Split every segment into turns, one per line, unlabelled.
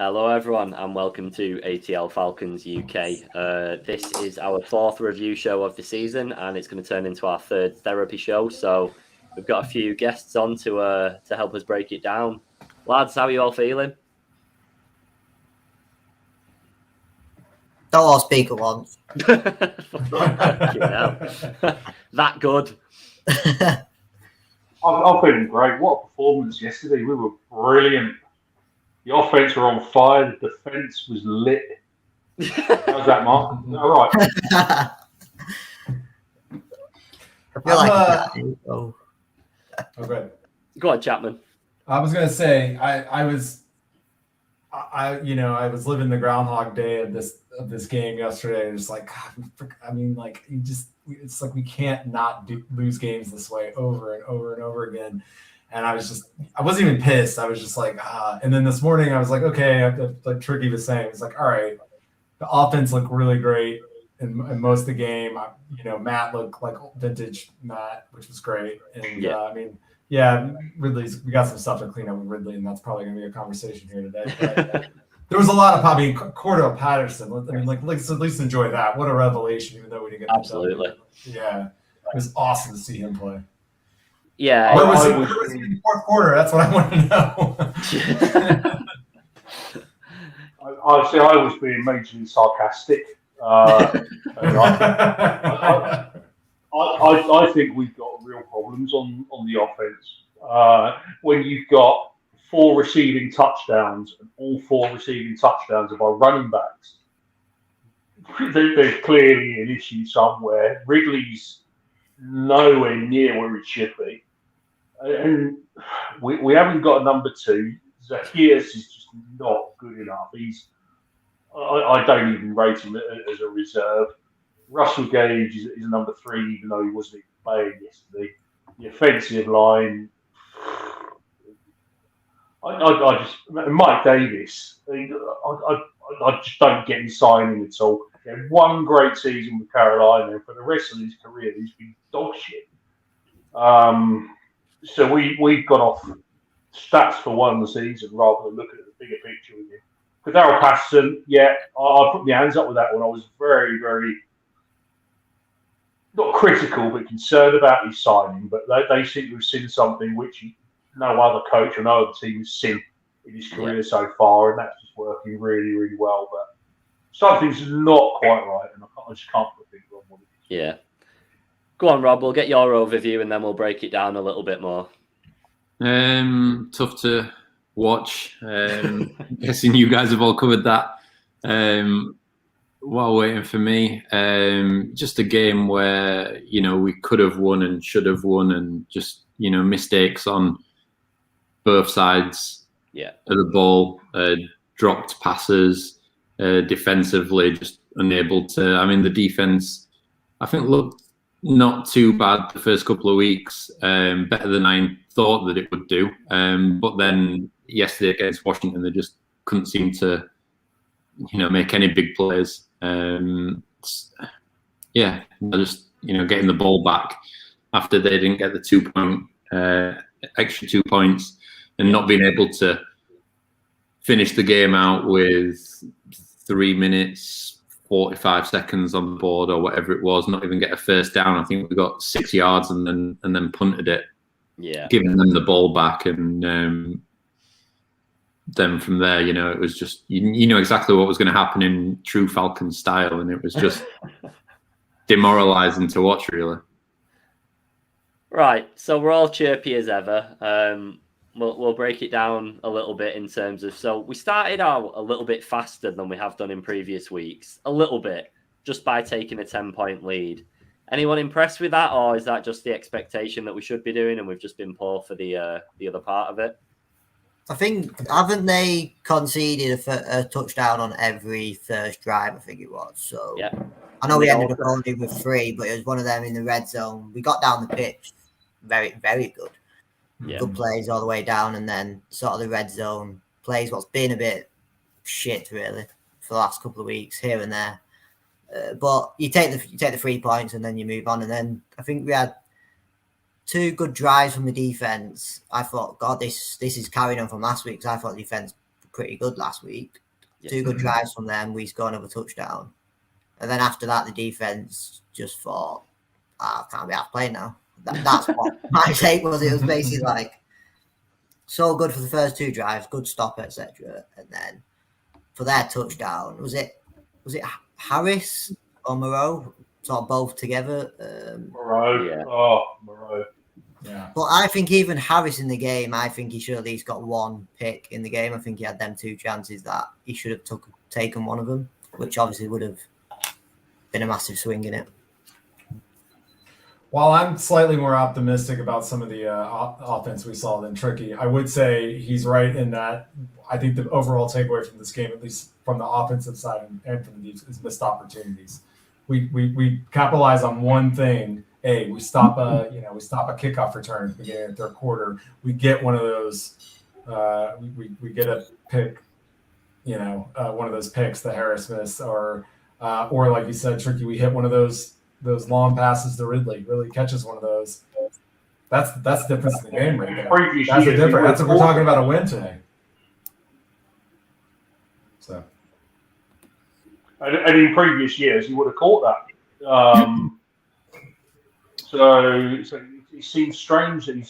Hello, everyone, and welcome to ATL Falcons UK. This is our fourth review show of the season, and it's going to turn into our third therapy show. So we've got a few guests on to help us break it down. Lads, how are you all feeling?
Don't all speak at once.
That good.
I'm feeling great. What a performance yesterday. We were brilliant. The offense were on fire. The defense was lit. How's that, Mark? All right.
I feel like
Okay.
Go on, Chapman.
I was gonna say I was living the Groundhog Day of this game yesterday. It's like, God, I mean, like it's like we can't not lose games this way over and over and over again. And I wasn't even pissed. I was just like, And then this morning I was like, okay, like Tricky was saying, it's like, all right, the offense looked really great in most of the game. Matt looked like vintage Matt, which was great. And Ridley's, we got some stuff to clean up with Ridley, and that's probably going to be a conversation here today. But there was a lot of probably Cordell Patterson. I mean, let's at least enjoy that. What a revelation, even though we didn't get
absolutely.
Yeah, it was awesome to see him play.
Yeah,
where was he in the fourth quarter? That's what I want to know.
I was being majorly sarcastic. I think we've got real problems on the offense. When you've got 4 receiving touchdowns and all 4 receiving touchdowns are by running backs, there's clearly an issue somewhere. Ridley's nowhere near where it should be. And we haven't got a number 2. Zacchaeus is just not good enough. I don't even rate him as a reserve. Russell Gage is a number 3, even though he wasn't playing yesterday. The offensive line, Mike Davis, I just don't get his signing at all. He had one great season with Carolina, and for the rest of his career, he's been dog shit. So we've got off stats for one season rather than looking at the bigger picture with him. Cordell Patterson, I put my hands up with that one. I was very, very not critical, but concerned about his signing. But they seem to have seen something which no other coach or no other team has seen in his career so far, and that's just working really, really well. But something's not quite right, and I just can't put a finger on what it is.
Yeah. Go on, Rob. We'll get your overview, and then we'll break it down a little bit more.
Tough to watch. Guessing you guys have all covered that. While waiting for me, just a game where we could have won and should have won, and just mistakes on both sides of the ball, dropped passes, defensively just unable to. I mean, the defense I think looked not too bad the first couple of weeks, better than I thought that it would do. But then yesterday against Washington, they just couldn't seem to, make any big plays. Just getting the ball back after they didn't get the extra 2 points, and not being able to finish the game out with 3 minutes 45 seconds on the board or whatever it was, not even get a first down. I think we got 6 yards and then punted it, giving them the ball back, and then from there, it was just you know exactly what was going to happen in true Falcons style, and it was just demoralising to watch, really.
Right, so we're all chirpy as ever. We'll break it down a little bit in terms of, so we started out a little bit faster than we have done in previous weeks, a little bit, just by taking a 10-point lead. Anyone impressed with that, or is that just the expectation that we should be doing and we've just been poor for the other part of it?
I think, haven't they conceded a touchdown on every first drive, I think it was. So I know we ended up only with 3, but it was one of them in the red zone. We got down the pitch, very, very good. Good plays all the way down, and then sort of the red zone plays what's been a bit shit, really, for the last couple of weeks here and there. But you take the 3 points and then you move on. And then I think we had 2 good drives from the defense. I thought, God, this is carrying on from last week, because I thought the defense pretty good last week. 2 good drives from them. We scored another touchdown. And then after that, the defense just thought, I can't be out playing now. That's what my take was. It was basically like, so good for the first 2 drives, good stop, etc. And then for their touchdown, was it Harris or Moreau? Sort of both together.
Moreau. Yeah. Oh, Moreau.
Yeah. But I think even Harris in the game, I think he should at least got 1 pick in the game. I think he had them 2 chances that he should have taken one of them, which obviously would have been a massive swing in it.
While I'm slightly more optimistic about some of the offense we saw than Tricky, I would say he's right in that I think the overall takeaway from this game, at least from the offensive side and from the defense, is missed opportunities. We capitalize on one thing. We stop a kickoff return at the beginning of the third quarter. We get one of those. We get a pick. One of those picks that Harris missed, or like you said, Tricky. We hit one of those long passes to Ridley. Really catches one of those. That's the difference in the game right there. That's the difference. That's what we're talking about, a win today. So.
And in previous years, he would have caught that. So it seems strange that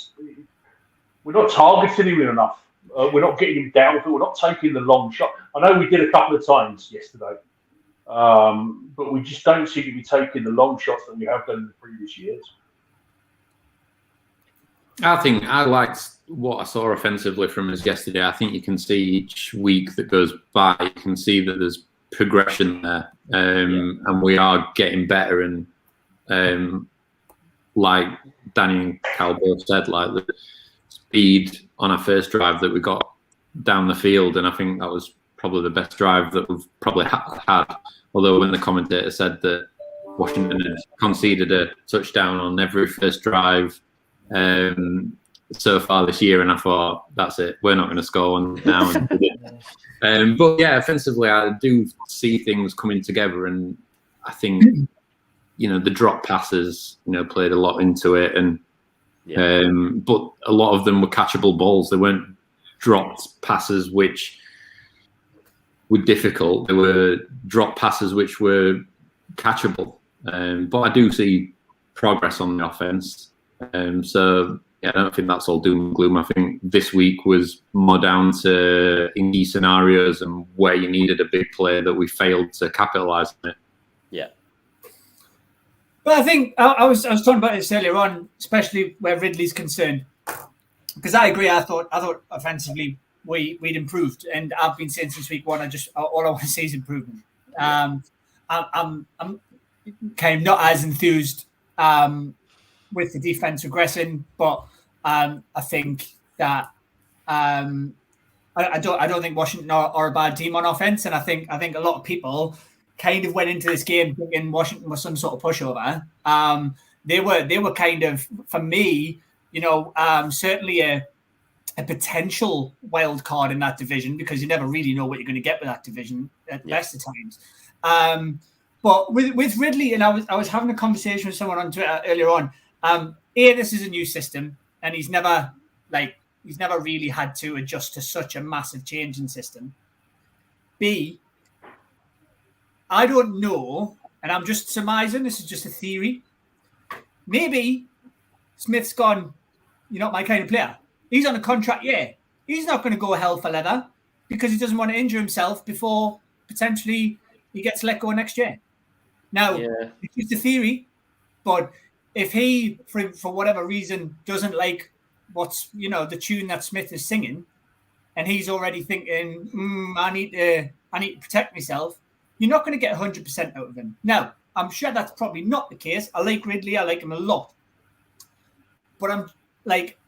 we're not targeting him enough. We're not getting him down. We're not taking the long shot. I know we did a couple of times yesterday, but we just don't seem to be taking the long shots that we have done in the previous years.
I think I liked what I saw offensively from us yesterday. I think you can see each week that goes by, you can see that there's progression there, and we are getting better. And like Danny and Cal both said, like the speed on our first drive that we got down the field, and I think that was probably the best drive that we've probably had. Although when the commentator said that Washington had conceded a touchdown on every first drive so far this year, and I thought, that's it, we're not going to score one now. But yeah, offensively, I do see things coming together, and I think the drop passes played a lot into it, and but a lot of them were catchable balls. They weren't dropped passes which were difficult. They were drop passes which were catchable. But I do see progress on the offense. So I don't think that's all doom and gloom. I think this week was more down to in key scenarios and where you needed a big play that we failed to capitalize on it.
Yeah.
But I think I was talking about this earlier on, especially where Ridley's concerned, because I agree. I thought offensively we'd improved, and I've been saying since week 1. All I want to see is improvement. I'm kind of not as enthused with the defense regressing, but I think that I don't think Washington are a bad team on offense, and I think a lot of people kind of went into this game thinking Washington was some sort of pushover. They were kind of, for me, certainly a potential wild card in that division, because you never really know what you're going to get with that division at the best of times. But with Ridley, and I was having a conversation with someone on Twitter earlier on. This is a new system, and he's never really had to adjust to such a massive change in system. B, I don't know, and I'm just surmising, this is just a theory. Maybe Smith's gone, you're not my kind of player. He's on a contract year. He's not going to go hell for leather because he doesn't want to injure himself before potentially he gets let go next year. Now, it's just a theory, but if he, for whatever reason, doesn't like what's, the tune that Smith is singing, and he's already thinking, I need to protect myself, you're not going to get 100% out of him. Now, I'm sure that's probably not the case. I like Ridley. I like him a lot. But I'm like,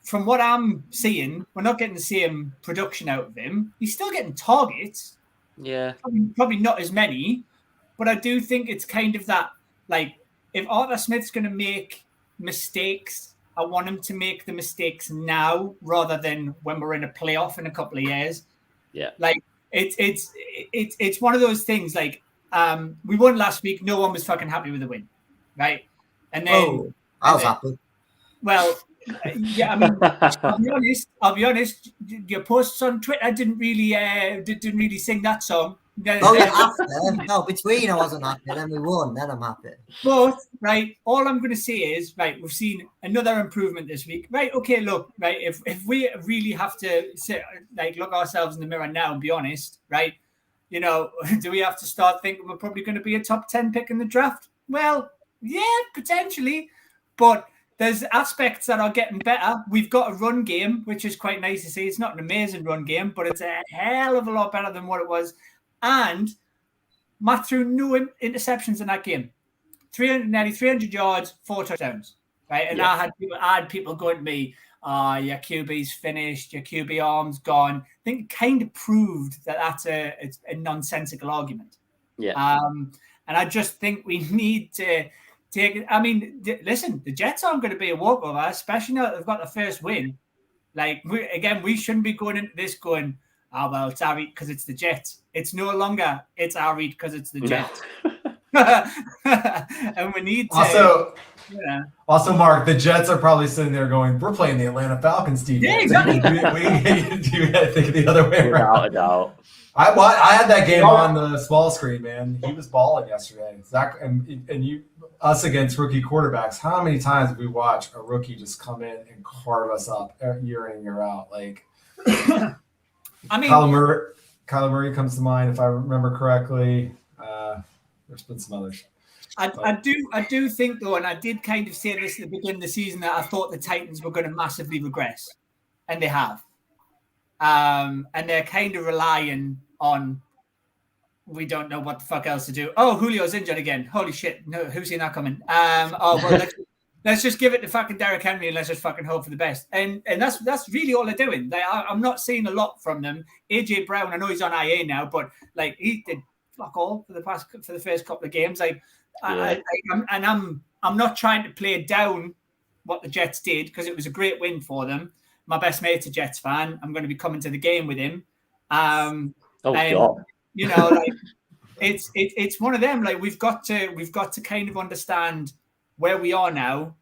from what I'm seeing, we're not getting the same production out of him. He's still getting targets.
Yeah.
Probably not as many. But I do think it's kind of that, like, if Arthur Smith's going to make mistakes, I want him to make the mistakes now rather than when we're in a playoff in a couple of years.
Yeah.
Like, it's one of those things, like, we won last week. No one was fucking happy with the win, right? And then
I was happy.
Well, Yeah, I mean, I'll be honest. Your posts on Twitter didn't really sing that song.
Oh yeah, after no, between I wasn't happy, then we won, then I'm happy.
But right, all I'm going to say is right. We've seen another improvement this week. Right, okay, look, right. If we really have to sit, like look ourselves in the mirror now and be honest, right? You know, do we have to start thinking we're probably going to be a top 10 pick in the draft? Well, yeah, potentially, but there's aspects that are getting better. We've got a run game, which is quite nice to see. It's not an amazing run game, but it's a hell of a lot better than what it was. And Matt threw no interceptions in that game. Nearly 300 yards, 4 touchdowns. Right, and I had people going to me, your QB's finished, your QB arm's gone. I think it kind of proved that that's a nonsensical argument.
Yeah.
And I just think we need to take it. I mean, listen, the Jets aren't going to be a walkover, especially now that they've got the first win. Like, we shouldn't be going into this going, oh, well, it's our read because it's the Jets. It's no longer it's our read because it's the Jets. And we need to.
Also, Mark, the Jets are probably sitting there going, we're playing the Atlanta Falcons defense.
Yeah, exactly.
You got to think of the other way around.
Without a doubt.
I had that game on the small screen, man. He was balling yesterday. Zach and us against rookie quarterbacks. How many times have we watched a rookie just come in and carve us up year in and year out? Like,
I mean,
Kyler Murray comes to mind if I remember correctly. There's been some others.
I do think though, and I did kind of say this at the beginning of the season, that I thought the Titans were going to massively regress, and they have. And they're kind of relying on, we don't know what the fuck else to do. Oh, Julio's injured again. Holy shit! No, who's seen that coming? Let's just give it to fucking Derrick Henry and let's just fucking hope for the best. And that's really all they're doing. I'm not seeing a lot from them. AJ Brown, I know he's on IA now, but like he did fuck all for the first couple of games. I'm not trying to play down what the Jets did because it was a great win for them. My best mate's a Jets fan. I'm going to be coming to the game with him. God. You know, like it's one of them. Like we've got to kind of understand where we are now.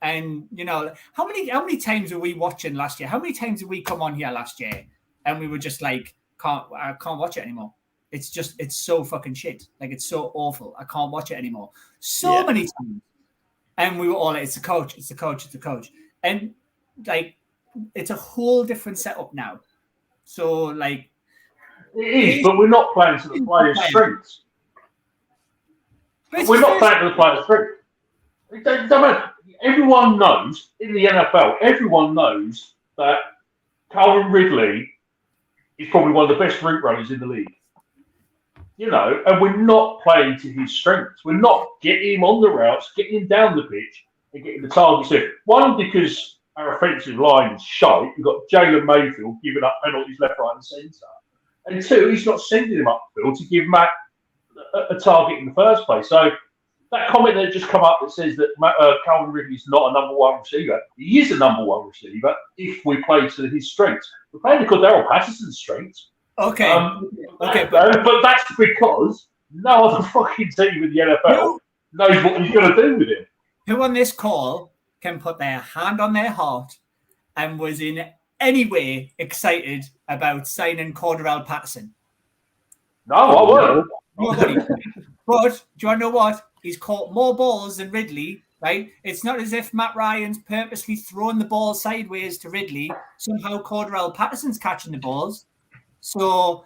And you know, how many times were we watching last year? How many times did we come on here last year and we were just like, I can't watch it anymore. It's so fucking shit. Like it's so awful. I can't watch it anymore. Many times. And we were all like, it's the coach. And like, it's a whole different setup now. So like,
it is, but we're not playing to the players' strengths. We're not playing to the players' strengths. Everyone knows in the NFL. Everyone knows that Calvin Ridley is probably one of the best route runners in the league. You know, and we're not playing to his strengths. We're not getting him on the routes, getting him down the pitch, and getting the targets in. One, because our offensive line is shite. We've got Jalen Mayfield giving up penalties left, right, and centre. And two, he's not sending him upfield to give Matt a target in the first place. So that comment that just come up that says that Calvin Ridley is not a number one receiver. He is a number one receiver if we play to his strengths. We're playing to Cordero Patterson's strengths.
Okay.
But that's because no other fucking team in the NFL knows what he's going to do with him.
Who on this call can put their hand on their heart and was in any way excited about signing Cordero Patterson?
No, I weren't.
Nobody. But do you want to know what? He's caught more balls than Ridley, right? It's not as if Matt Ryan's purposely thrown the ball sideways to Ridley. Somehow Cordero Patterson's catching the balls. So,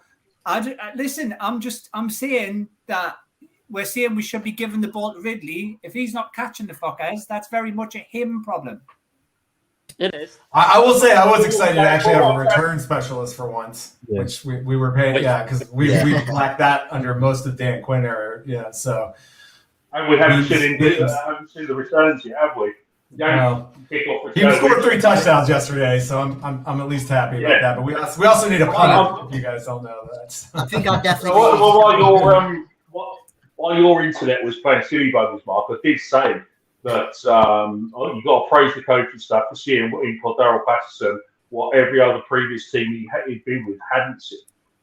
listen, I'm saying that we're saying we should be giving the ball to Ridley. If he's not catching the fuckers, that's very much a him problem.
It is.
I will say I was excited to actually have a return specialist for once, which we were paying, because we lacked that under most of Dan Quinn era, so.
And we haven't seen the returns yet, have we?
He scored 3 touchdowns yesterday, so I'm at least happy about that. But we also need a punter. If you guys don't know that.
I think I definitely.
While your internet was playing silly buggers, Mark, I did say that you got to praise the coaching staff for seeing in Cordero Patterson what every other previous team he'd been with hadn't seen.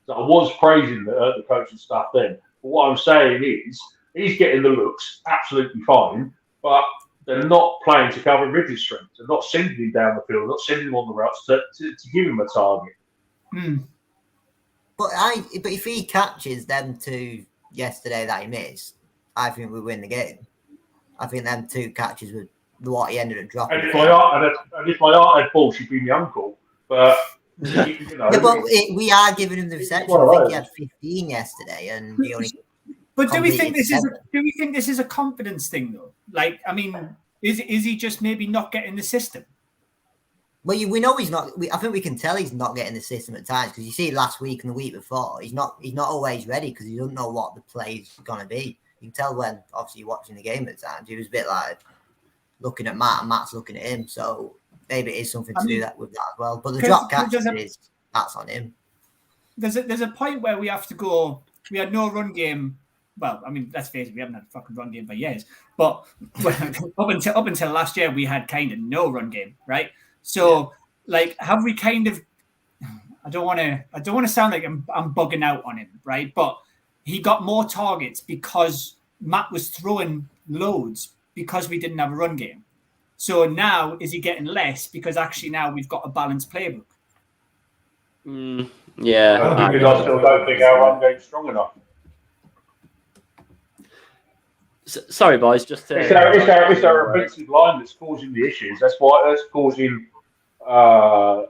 So I was praising the coaching staff then. But what I'm saying is he's getting the looks absolutely fine, but they're not playing to cover Ridley's strength. They're not sending him down the field, not sending him on the routes to give him a target.
But if he catches them two yesterday that he missed, I think we win the game. I think them two catches were what he ended up dropping.
And if my aunt had ball, she'd be my uncle. But you know,
yeah, but we are giving him the reception. I think he had 15 yesterday, and he only.
But do we think this is a confidence thing though? Like, I mean, is he just maybe not getting the system?
Well, we know he's not. I think we can tell he's not getting the system at times because you see last week and the week before, he's not always ready because he doesn't know what the play's gonna be. You can tell when obviously watching the game at times. He was a bit like looking at Matt and Matt's looking at him. So maybe it is something to do with that as well. But the drop catch that's on him.
There's a point where we have to go. We had no run game. Well, I mean, let's face it, we haven't had a fucking run game for years. But up until last year, we had kind of no run game, right? So, like, have we kind of? I don't want to sound like I'm bugging out on him, right? But he got more targets because Matt was throwing loads because we didn't have a run game. So now is he getting less because actually now we've got a balanced playbook?
Yeah,
because I still don't think our run game's strong enough.
Sorry, boys. Just
it's our offensive line that's causing the issues. That's causing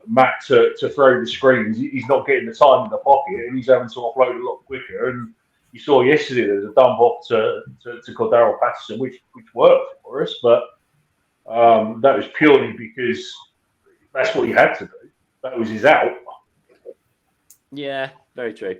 Matt to throw the screens. He's not getting the time in the pocket, and he's having to offload a lot quicker. And you saw yesterday there's a dump off to Cordero Patterson, which worked for us, but that was purely because that's what he had to do. That was his out.
Yeah, very true.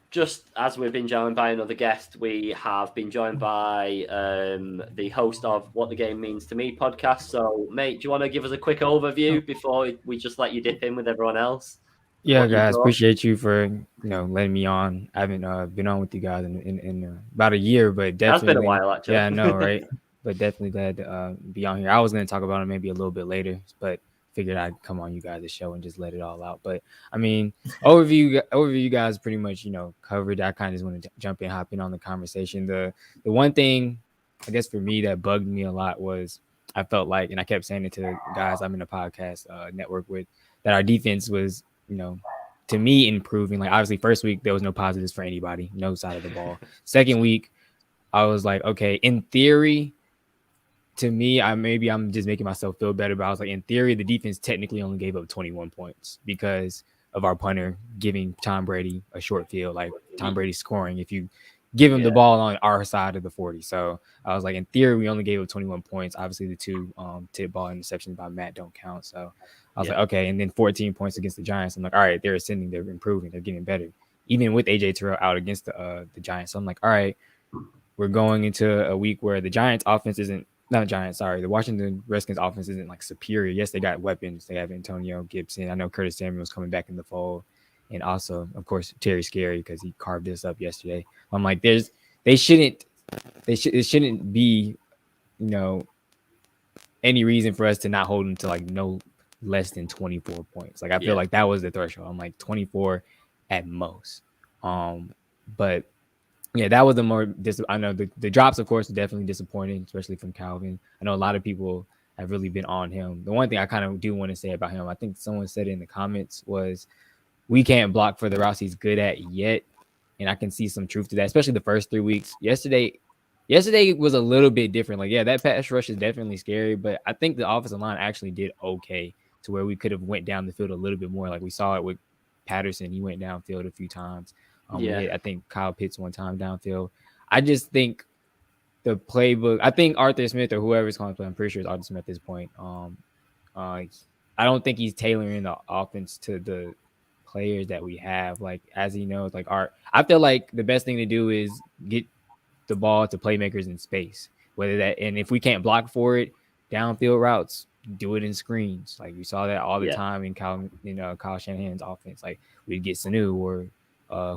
Just as we've been joined by another guest, we have been joined by the host of What the Game Means to Me podcast. So, mate, do you want to give us a quick overview before we just let you dip in with everyone else?
Yeah, guys, appreciate you for letting me on. I haven't been on with you guys in about a year, but definitely
that's been a while, actually.
Yeah, I know, right? But definitely glad to be on here. I was going to talk about it maybe a little bit later, but figured I'd come on you guys' show and just let it all out. But I mean, overview you guys pretty much covered. I kind of just want to jump in, hop in on the conversation. The one thing I guess for me that bugged me a lot was I felt like, and I kept saying it to the guys I'm in a podcast network with, that our defense was to me improving. Like obviously first week there was no positives for anybody, no side of the ball. Second week I was like, okay, in theory, to me, I'm just making myself feel better, but I was like, in theory, the defense technically only gave up 21 points because of our punter giving Tom Brady a short field, like Tom Brady scoring if you give him the ball on our side of the 40. So I was like, in theory, we only gave up 21 points. Obviously, the two tip ball interceptions by Matt don't count. So I was like, okay. And then 14 points against the Giants. I'm like, all right, they're ascending, they're improving, they're getting better, even with AJ Terrell out against the Giants. So I'm like, all right, we're going into a week where the Giants offense the Washington Redskins offense isn't like superior. Yes, they got weapons. They have Antonio Gibson. I know Curtis Samuel's coming back in the fold. And also, of course, Terry Scary because he carved this up yesterday. I'm like, it shouldn't be, any reason for us to not hold them to like no less than 24 points. Like I feel like that was the threshold. I'm like 24 at most. But yeah, that was the more I know the drops, of course, are definitely disappointing, especially from Calvin. I know a lot of people have really been on him. The one thing I kind of do want to say about him, I think someone said it in the comments, was we can't block for the routes he's good at yet. And I can see some truth to that, especially the first 3 weeks. Yesterday was a little bit different. Like, yeah, that pass rush is definitely scary, but I think the offensive line actually did okay to where we could have went down the field a little bit more. Like we saw it with Patterson. He went downfield a few times. I think Kyle Pitts one time downfield. I just think the playbook, I think Arthur Smith or whoever's calling play, I'm pretty sure it's Arthur Smith at this point. I don't think he's tailoring the offense to the players that we have. Like, as he knows, like I feel like the best thing to do is get the ball to playmakers in space. And if we can't block for it, downfield routes, do it in screens. Like we saw that all the time in Kyle Shanahan's offense. Like we'd get Sanu or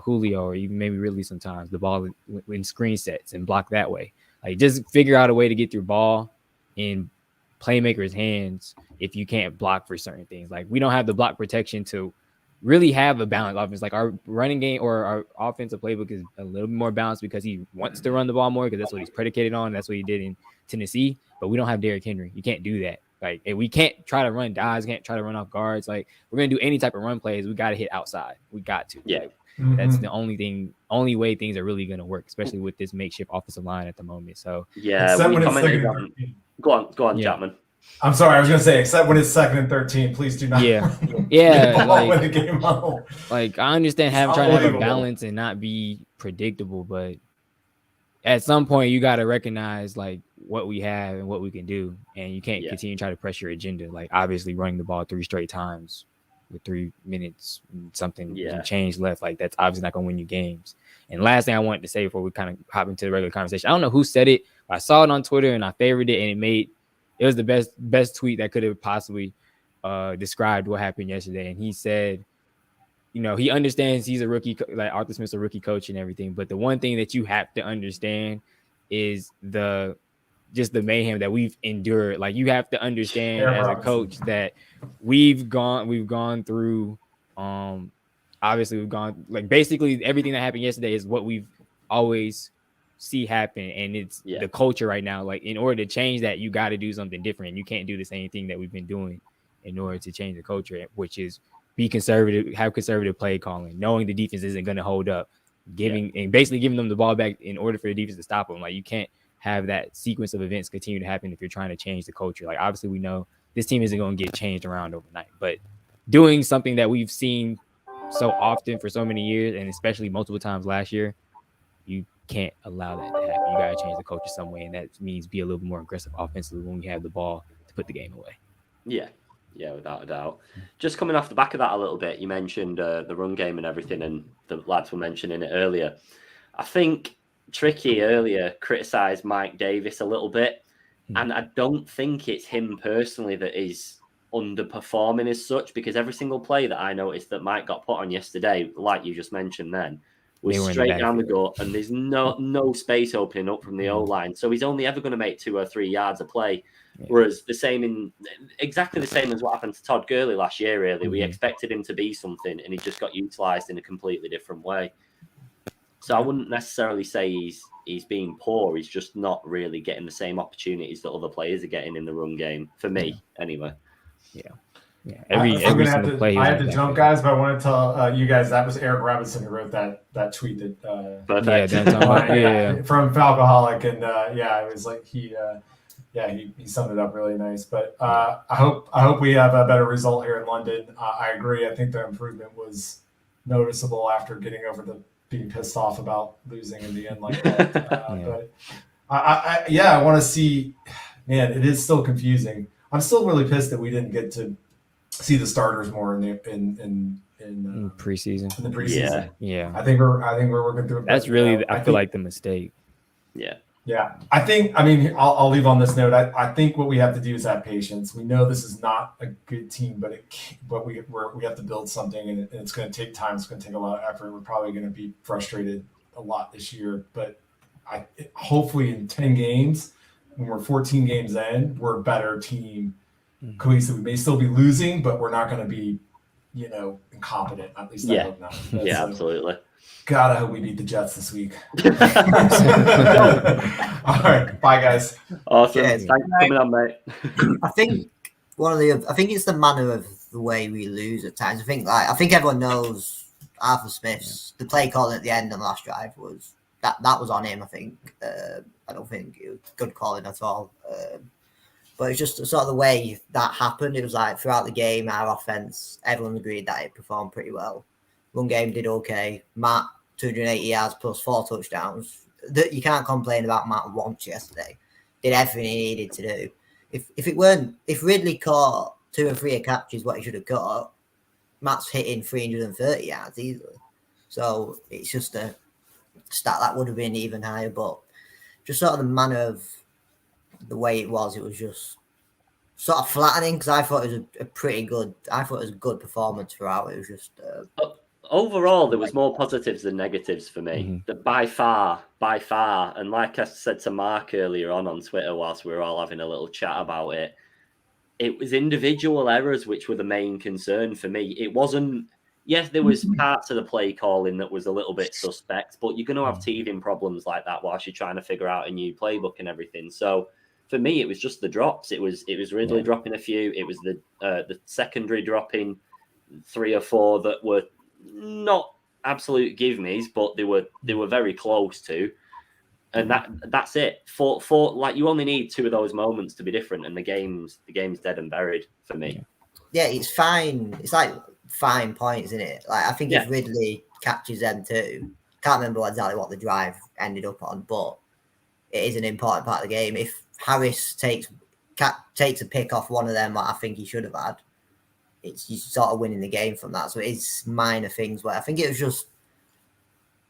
Julio or even maybe Ridley sometimes, the ball in screen sets and block that way. Like just figure out a way to get your ball in playmakers' hands if you can't block for certain things. Like we don't have the block protection to really have a balanced offense. Like our running game or our offensive playbook is a little bit more balanced because he wants to run the ball more because that's what he's predicated on. That's what he did in Tennessee, but we don't have Derrick Henry. You can't do that. Like, and we can't try to run dives, can't try to run off guards. Like, we're gonna do any type of run plays. We got to hit outside. We got to.
Yeah.
Like, that's the only way things are really gonna work, especially with this makeshift offensive line at the moment. So
yeah, go on, yeah. Chapman.
I'm sorry, I was gonna say, except when it's 2nd and 13, please do not.
Yeah,
win the game home.
Like, I understand trying to have a balance and not be predictable, but at some point you got to recognize like what we have and what we can do, and you can't continue to try to press your agenda. Like, obviously running the ball 3 straight times with 3 minutes and something change left, like that's obviously not gonna win you games. And last thing I wanted to say before we kind of hop into the regular conversation, I don't know who said it, but I saw it on Twitter and I favored it, and it was the best tweet that could have possibly described what happened yesterday. And he said, you know, he understands he's a rookie, like Arthur Smith's a rookie coach and everything, but the one thing that you have to understand is the mayhem that we've endured. Like, you have to understand as a coach that we've gone through. Obviously we've gone, like, basically everything that happened yesterday is what we've always see happen, and it's the culture right now. Like, in order to change that, you got to do something different. You can't do the same thing that we've been doing in order to change the culture, which is be conservative, have conservative play calling, knowing the defense isn't going to hold up, and basically giving them the ball back in order for the defense to stop them. Like, you can't have that sequence of events continue to happen if you're trying to change the culture. Like, obviously we know this team isn't going to get changed around overnight, but doing something that we've seen so often for so many years, and especially multiple times last year, you can't allow that to happen. You got to change the culture some way, and that means be a little bit more aggressive offensively when we have the ball to put the game away.
Yeah, without a doubt. Just coming off the back of that a little bit, you mentioned the run game and everything, and the lads were mentioning it earlier. I think Tricky earlier criticised Mike Davis a little bit, and I don't think it's him personally that is underperforming as such, because every single play that I noticed that Mike got put on yesterday, like you just mentioned then, was straight down the gut, and there's no space opening up from the O-line. So he's only ever going to make 2 or 3 yards a play. Whereas exactly the same as what happened to Todd Gurley last year, really. We expected him to be something, and he just got utilised in a completely different way. So I wouldn't necessarily say he's being poor. He's just not really getting the same opportunities that other players are getting in the run game, for me, anyway.
Yeah, every single play.
I had to jump, guys, but I want to tell you guys that was Eric Robinson who wrote that tweet that from Falcoholic, and it was like he summed it up really nice. But I hope we have a better result here in London. I agree. I think the improvement was noticeable after getting over being pissed off about losing in the end like that. But I want to see. Man, it is still confusing. I'm still really pissed that we didn't get to see the starters more in
preseason.
In the preseason,
yeah.
I think we're working through it.
That's really, I feel like the mistake.
Yeah. I mean, I'll leave on this note. I think what we have to do is have patience. We know this is not a good team, but we have to build something, and it's going to take time. It's going to take a lot of effort. We're probably going to be frustrated a lot this year, but hopefully in 10 games, when we're 14 games in, we're a better team. Cohesive. We may still be losing, but we're not going to be, incompetent. At least I hope not.
Absolutely.
God, I hope we beat the Jets this week. All right, bye guys.
Awesome. Thanks for coming on, mate.
I think it's the manner of the way we lose at times. I think everyone knows Arthur Smith's the play calling at the end on the last drive was that was on him. I think I don't think it was good calling at all. But it's just sort of the way that happened. It was like throughout the game, our offense, everyone agreed that it performed pretty well. Run game did okay. Matt, 280 yards plus 4 touchdowns. You can't complain about Matt once yesterday. Did everything he needed to do. If Ridley caught 2 and 3 catches what he should have caught, Matt's hitting 330 yards easily. So it's just a stat that would have been even higher. But just sort of the manner of the way it was just sort of flattening, because I thought it was a pretty good. I thought it was a good performance throughout. It was just
overall there was more positives than negatives for me. That by far, and like I said to Mark earlier on Twitter, whilst we were all having a little chat about it, it was individual errors which were the main concern for me. It wasn't. Yes, there was parts of the play calling that was a little bit suspect, but you're going to have teething problems like that whilst you're trying to figure out a new playbook and everything. So for me, it was just the drops. It was Ridley dropping a few. It was the secondary dropping 3 or 4 that were not absolute give-me's, but they were very close to. And that's it. For like, you only need 2 of those moments to be different, and the game's dead and buried for me.
Yeah, it's fine. It's like fine points, isn't it? Like, I think if Ridley catches them too, can't remember exactly what the drive ended up on, but it is an important part of the game. If Harris takes a pick off one of them, like I think he should have had, it's you sort of winning the game from that. So it is minor things where I think it was just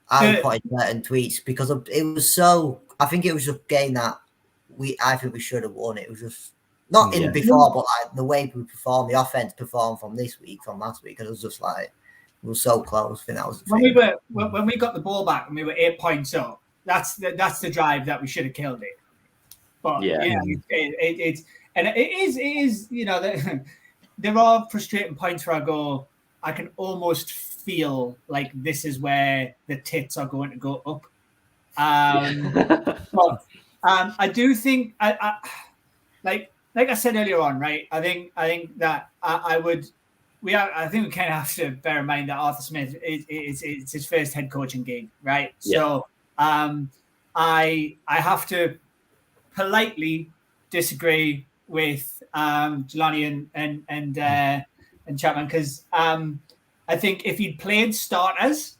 I was putting certain tweets because it was so. I think it was just a game that I think we should have won. It was just not in before, but like the way we performed, the offense performed from last week, and it was just like it was so close. I think that was the
when we got the ball back and we were 8 points up. That's the drive that we should have killed it. But it is you know there are frustrating points where I go, I can almost feel like this is where the tits are going to go up. But I do think I like I said earlier on, right? I think that I think we kind of have to bear in mind that Arthur Smith it's his first head coaching gig, right? Yeah. So I have to politely disagree with Jelani and Chapman, because I think if he'd played starters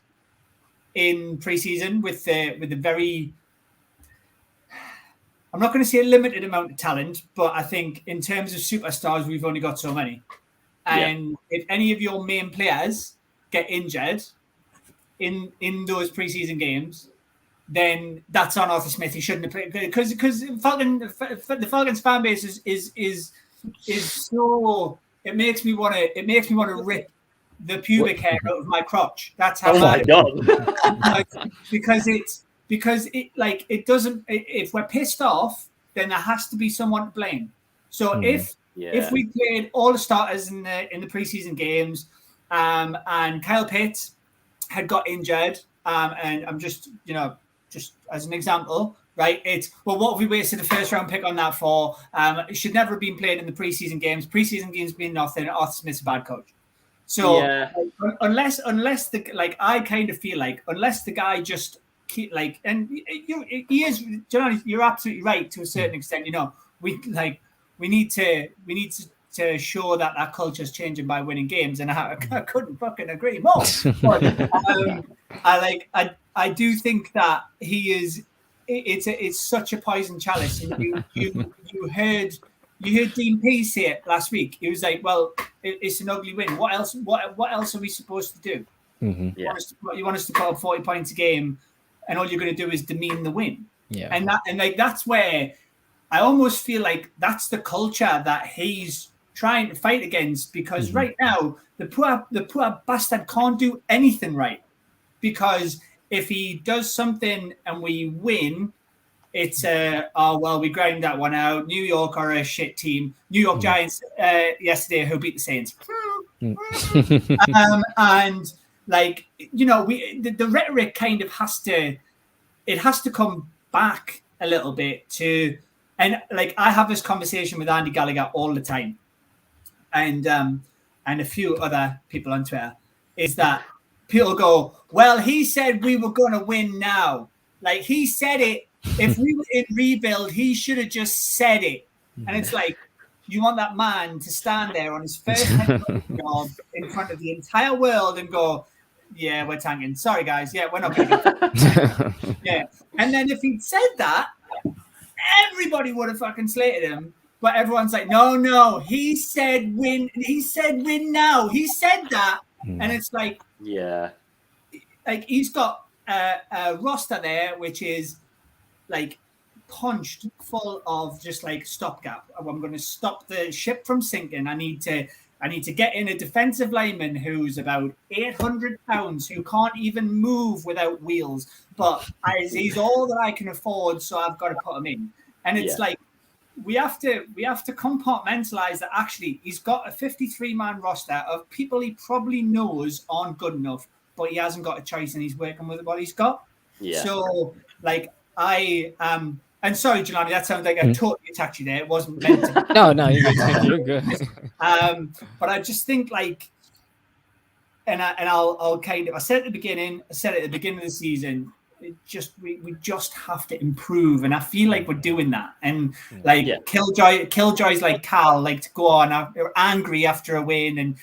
in preseason with the very, I'm not going to say a limited amount of talent, but I think in terms of superstars, we've only got so many. And if any of your main players get injured in those preseason games, then that's on Arthur Smith. He shouldn't have played, because the Falcons fan base is so, it makes me want to rip the pubic hair out of my crotch. That's how.
Oh my God!
because it doesn't. If we're pissed off, then there has to be someone to blame. So if we played all the starters in the preseason games, and Kyle Pitts had got injured, and I'm just as an example, right? It's, well, what have we wasted a first round pick on that for? It should never have been played in the preseason games. Preseason games mean nothing. Arthur Smith's a bad coach. So unless I kind of feel like unless the guy just keep and he is, Johnny, you're absolutely right to a certain extent. We need to show that culture is changing by winning games, and I couldn't fucking agree more. But, I do think that he is. It's such a poison chalice. And you heard Dean P say it last week. He was like, "Well, it's an ugly win. What else? What else are we supposed to do?
Mm-hmm.
You want us to put up 40 points a game, and all you're going to do is demean the win."
Yeah,
and that's where I almost feel like that's the culture that he's trying to fight against, because right now the poor bastard can't do anything right, because if he does something and we win, it's we grind that one out. New York are a shit team. New York Giants yesterday who beat the Saints. And the rhetoric kind of has to come back a little bit to, and I have this conversation with Andy Gallagher all the time, and a few other people on Twitter, is that people go, well, he said we were going to win now. Like, he said it. If we were in rebuild, he should have just said it. And it's like, you want that man to stand there on his first head job in front of the entire world and go, yeah, we're tanking. Sorry, guys. Yeah, we're not going to get Yeah. And then if he'd said that, everybody would have fucking slated him. But everyone's like, no, he said win. He said win now. He said that. And it's like, he's got a roster there which is punched full of just stopgap. I'm going to stop the ship from sinking. I need to get in a defensive lineman who's about 800 pounds, who can't even move without wheels, but he's all that I can afford, so I've got to put him in. And it's we have to compartmentalize that. Actually, he's got a 53-man roster of people he probably knows aren't good enough, but he hasn't got a choice and he's working with what he's got. Yeah. So And sorry, Jelani, that sounds like I totally attacked you there. It wasn't meant to.
No, you're good.
But I just think like, I'll kind of, I said it at the beginning of the season, we just have to improve, and I feel like we're doing that. And like Killjoys like Cal like to go on angry after a win and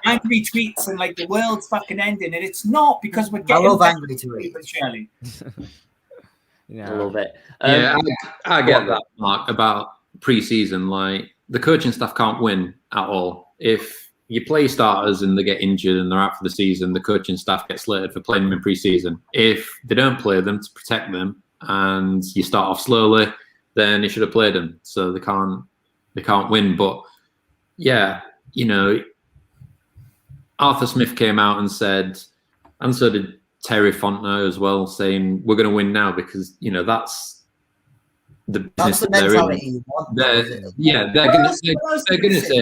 angry tweets and like the world's fucking ending, and it's not because we're getting.
I love angry tweets,
Shirley.
A little bit.
I get that, Mark, about pre-season. Like the coaching staff can't win at all. If you play starters and they get injured and they're out for the season, the coaching staff get slated for playing them in pre-season. If they don't play them to protect them and you start off slowly, then you should have played them. So they can't win. But yeah, you know, Arthur Smith came out and said, and so did Terry Fontenot as well, saying we're going to win now because, you know, that's the
mentality you want.
They're going to say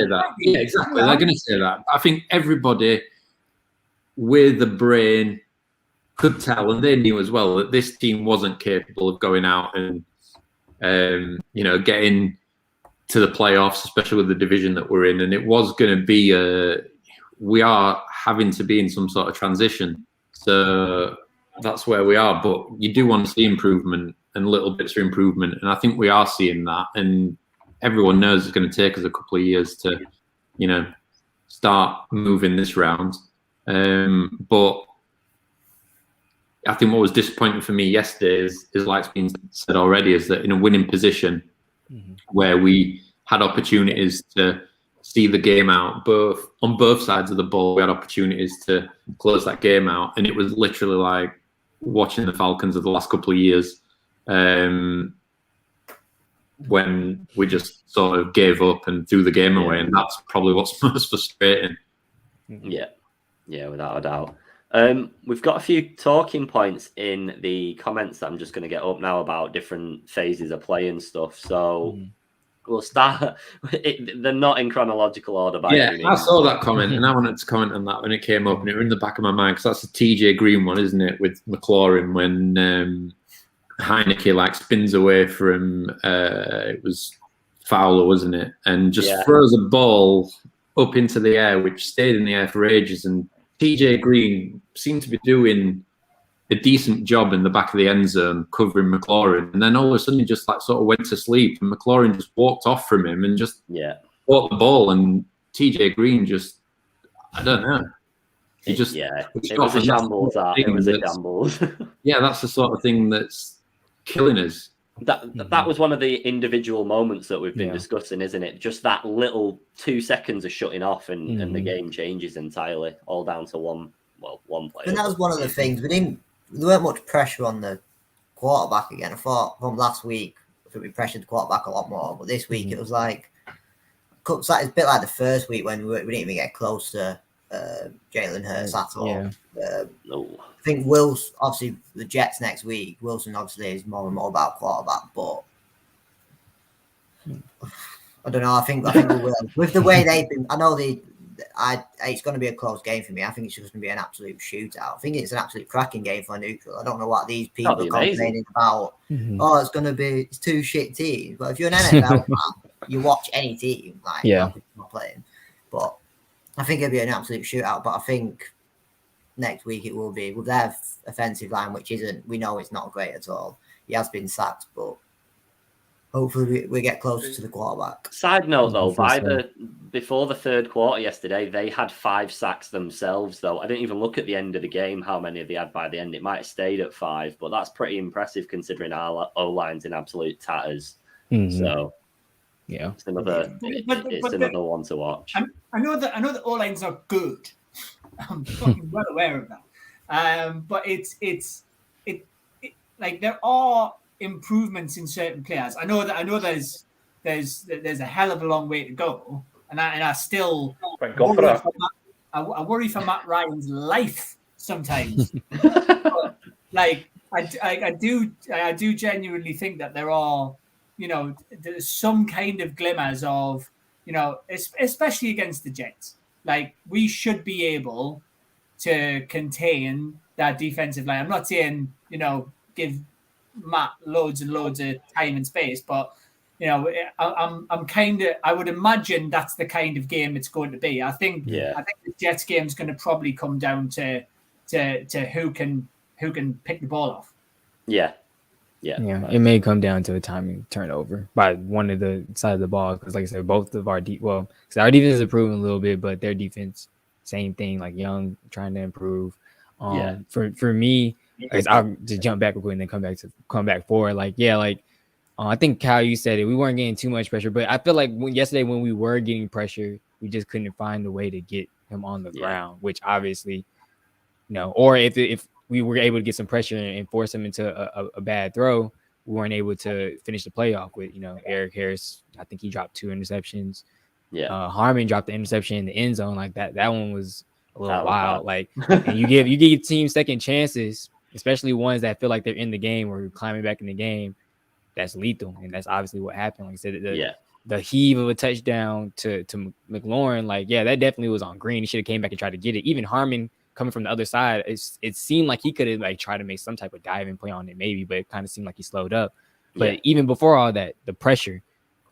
that. Yeah, exactly. They're going to say that. I think everybody with a brain could tell, and they knew as well, that this team wasn't capable of going out and, you know, getting to the playoffs, especially with the division that we're in. And it was going to be we are having to be in some sort of transition. So that's where we are. But you do want to see improvement and little bits of improvement. And I think we are seeing that. And everyone knows it's going to take us a couple of years to, you know, start moving this round. But I think what was disappointing for me yesterday is like it's been said already, is that in a winning position where we had opportunities to see the game out, on both sides of the ball, we had opportunities to close that game out. And it was literally like watching the Falcons of the last couple of years, when we just sort of gave up and threw the game away. And that's probably what's most frustrating.
Yeah, without a doubt. We've got a few talking points in the comments that I'm just going to get up now about different phases of play and stuff. So we'll start. They're not in chronological order by any means.
I saw that comment and I wanted to comment on that when it came up, and it was in the back of my mind because that's the TJ Green one, isn't it, with McLaurin when Heineke like spins away from it was Fowler, wasn't it, and just throws a ball up into the air, which stayed in the air for ages, and TJ Green seemed to be doing a decent job in the back of the end zone covering McLaurin, and then all of a sudden he just like sort of went to sleep, and McLaurin just walked off from him and just caught the ball, and TJ Green just, I don't know, he just
it was a shambles. It was a shambles.
Yeah, that's the sort of thing that's killing us.
That was one of the individual moments that we've been discussing, isn't it? Just that little 2 seconds of shutting off and the game changes entirely, all down to one player.
And that was one of the things. There weren't much pressure on the quarterback again. I thought from last week, we pressured the quarterback a lot more, but this week it was like, it's a bit like the first week when we didn't even get close to Jalen Hurts at all. I think Wilson, obviously the Jets next week, Wilson obviously is more and more about quarterback, but I don't know. I think we will. With the way they've been, I know it's going to be a close game for me. I think it's just going to be an absolute shootout. I think it's an absolute cracking game for neutral. I don't know what these people are complaining about. It's two shit teams. But if you're an NFL fan, you watch any team, not playing. But I think it'll be an absolute shootout. But I think next week it will be with their offensive line, which we know it's not great at all. He has been sacked, but hopefully we get closer to the quarterback.
Side note though, before the third quarter yesterday, they had 5 sacks themselves though. I didn't even look at the end of the game how many they had by the end. It might have stayed at 5, but that's pretty impressive considering our O-line's in absolute tatters. So it's another one to watch.
I know that O-lines are good. I'm fucking well aware of that. But it's like there are improvements in certain players. I know there's a hell of a long way to go, and I still worry for Matt Ryan's life sometimes. But, like I do genuinely think that there are, there's some kind of glimmers of, especially against the Jets. Like, we should be able to contain that defensive line. I'm not saying, give Matt loads and loads of time and space, but I'm kind of, I would imagine that's the kind of game it's going to be. I think the Jets game is going to probably come down to who can pick the ball off.
Yeah, it may come down to a timing turnover by one of the side of the ball, because like I said, both of our because our defense is improving a little bit, but their defense, same thing, like Young trying to improve. For me, I'll just jump back real quick and then come back forward. I think Kyle, you said it. We weren't getting too much pressure, but I feel like yesterday when we were getting pressure, we just couldn't find a way to get him on the ground, which obviously, or if we were able to get some pressure and force him into a bad throw, we weren't able to finish the playoff with, Eric Harris. I think he dropped 2 interceptions. Harmon dropped the interception in the end zone. Like that one was a little wild. And you give teams second chances, especially ones that feel like they're in the game or climbing back in the game. That's lethal, and that's obviously what happened. Like I said, the heave of a touchdown to McLaurin, that definitely was on green. He should have came back and tried to get it. Even Harmon coming from the other side, it seemed like he could have tried to make some type of diving play on it, maybe, but it kind of seemed like he slowed up. But even before all that, the pressure,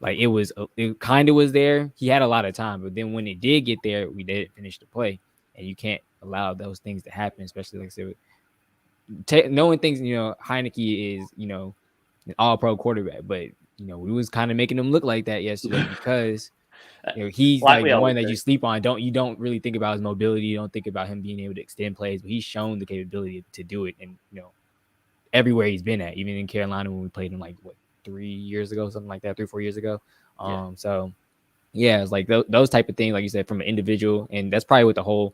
it kind of was there. He had a lot of time, but then when it did get there, we did finish the play, and you can't allow those things to happen, especially like I said, knowing things. Heineke is an all-pro quarterback, but we was kind of making him look like that yesterday because he's like the one that you sleep on. You don't really think about his mobility. You don't think about him being able to extend plays, but he's shown the capability to do it. And everywhere he's been at, even in Carolina when we played him 3 years ago, something like that, 3-4 years ago. So it's like those type of things, like you said, from an individual, and that's probably what the whole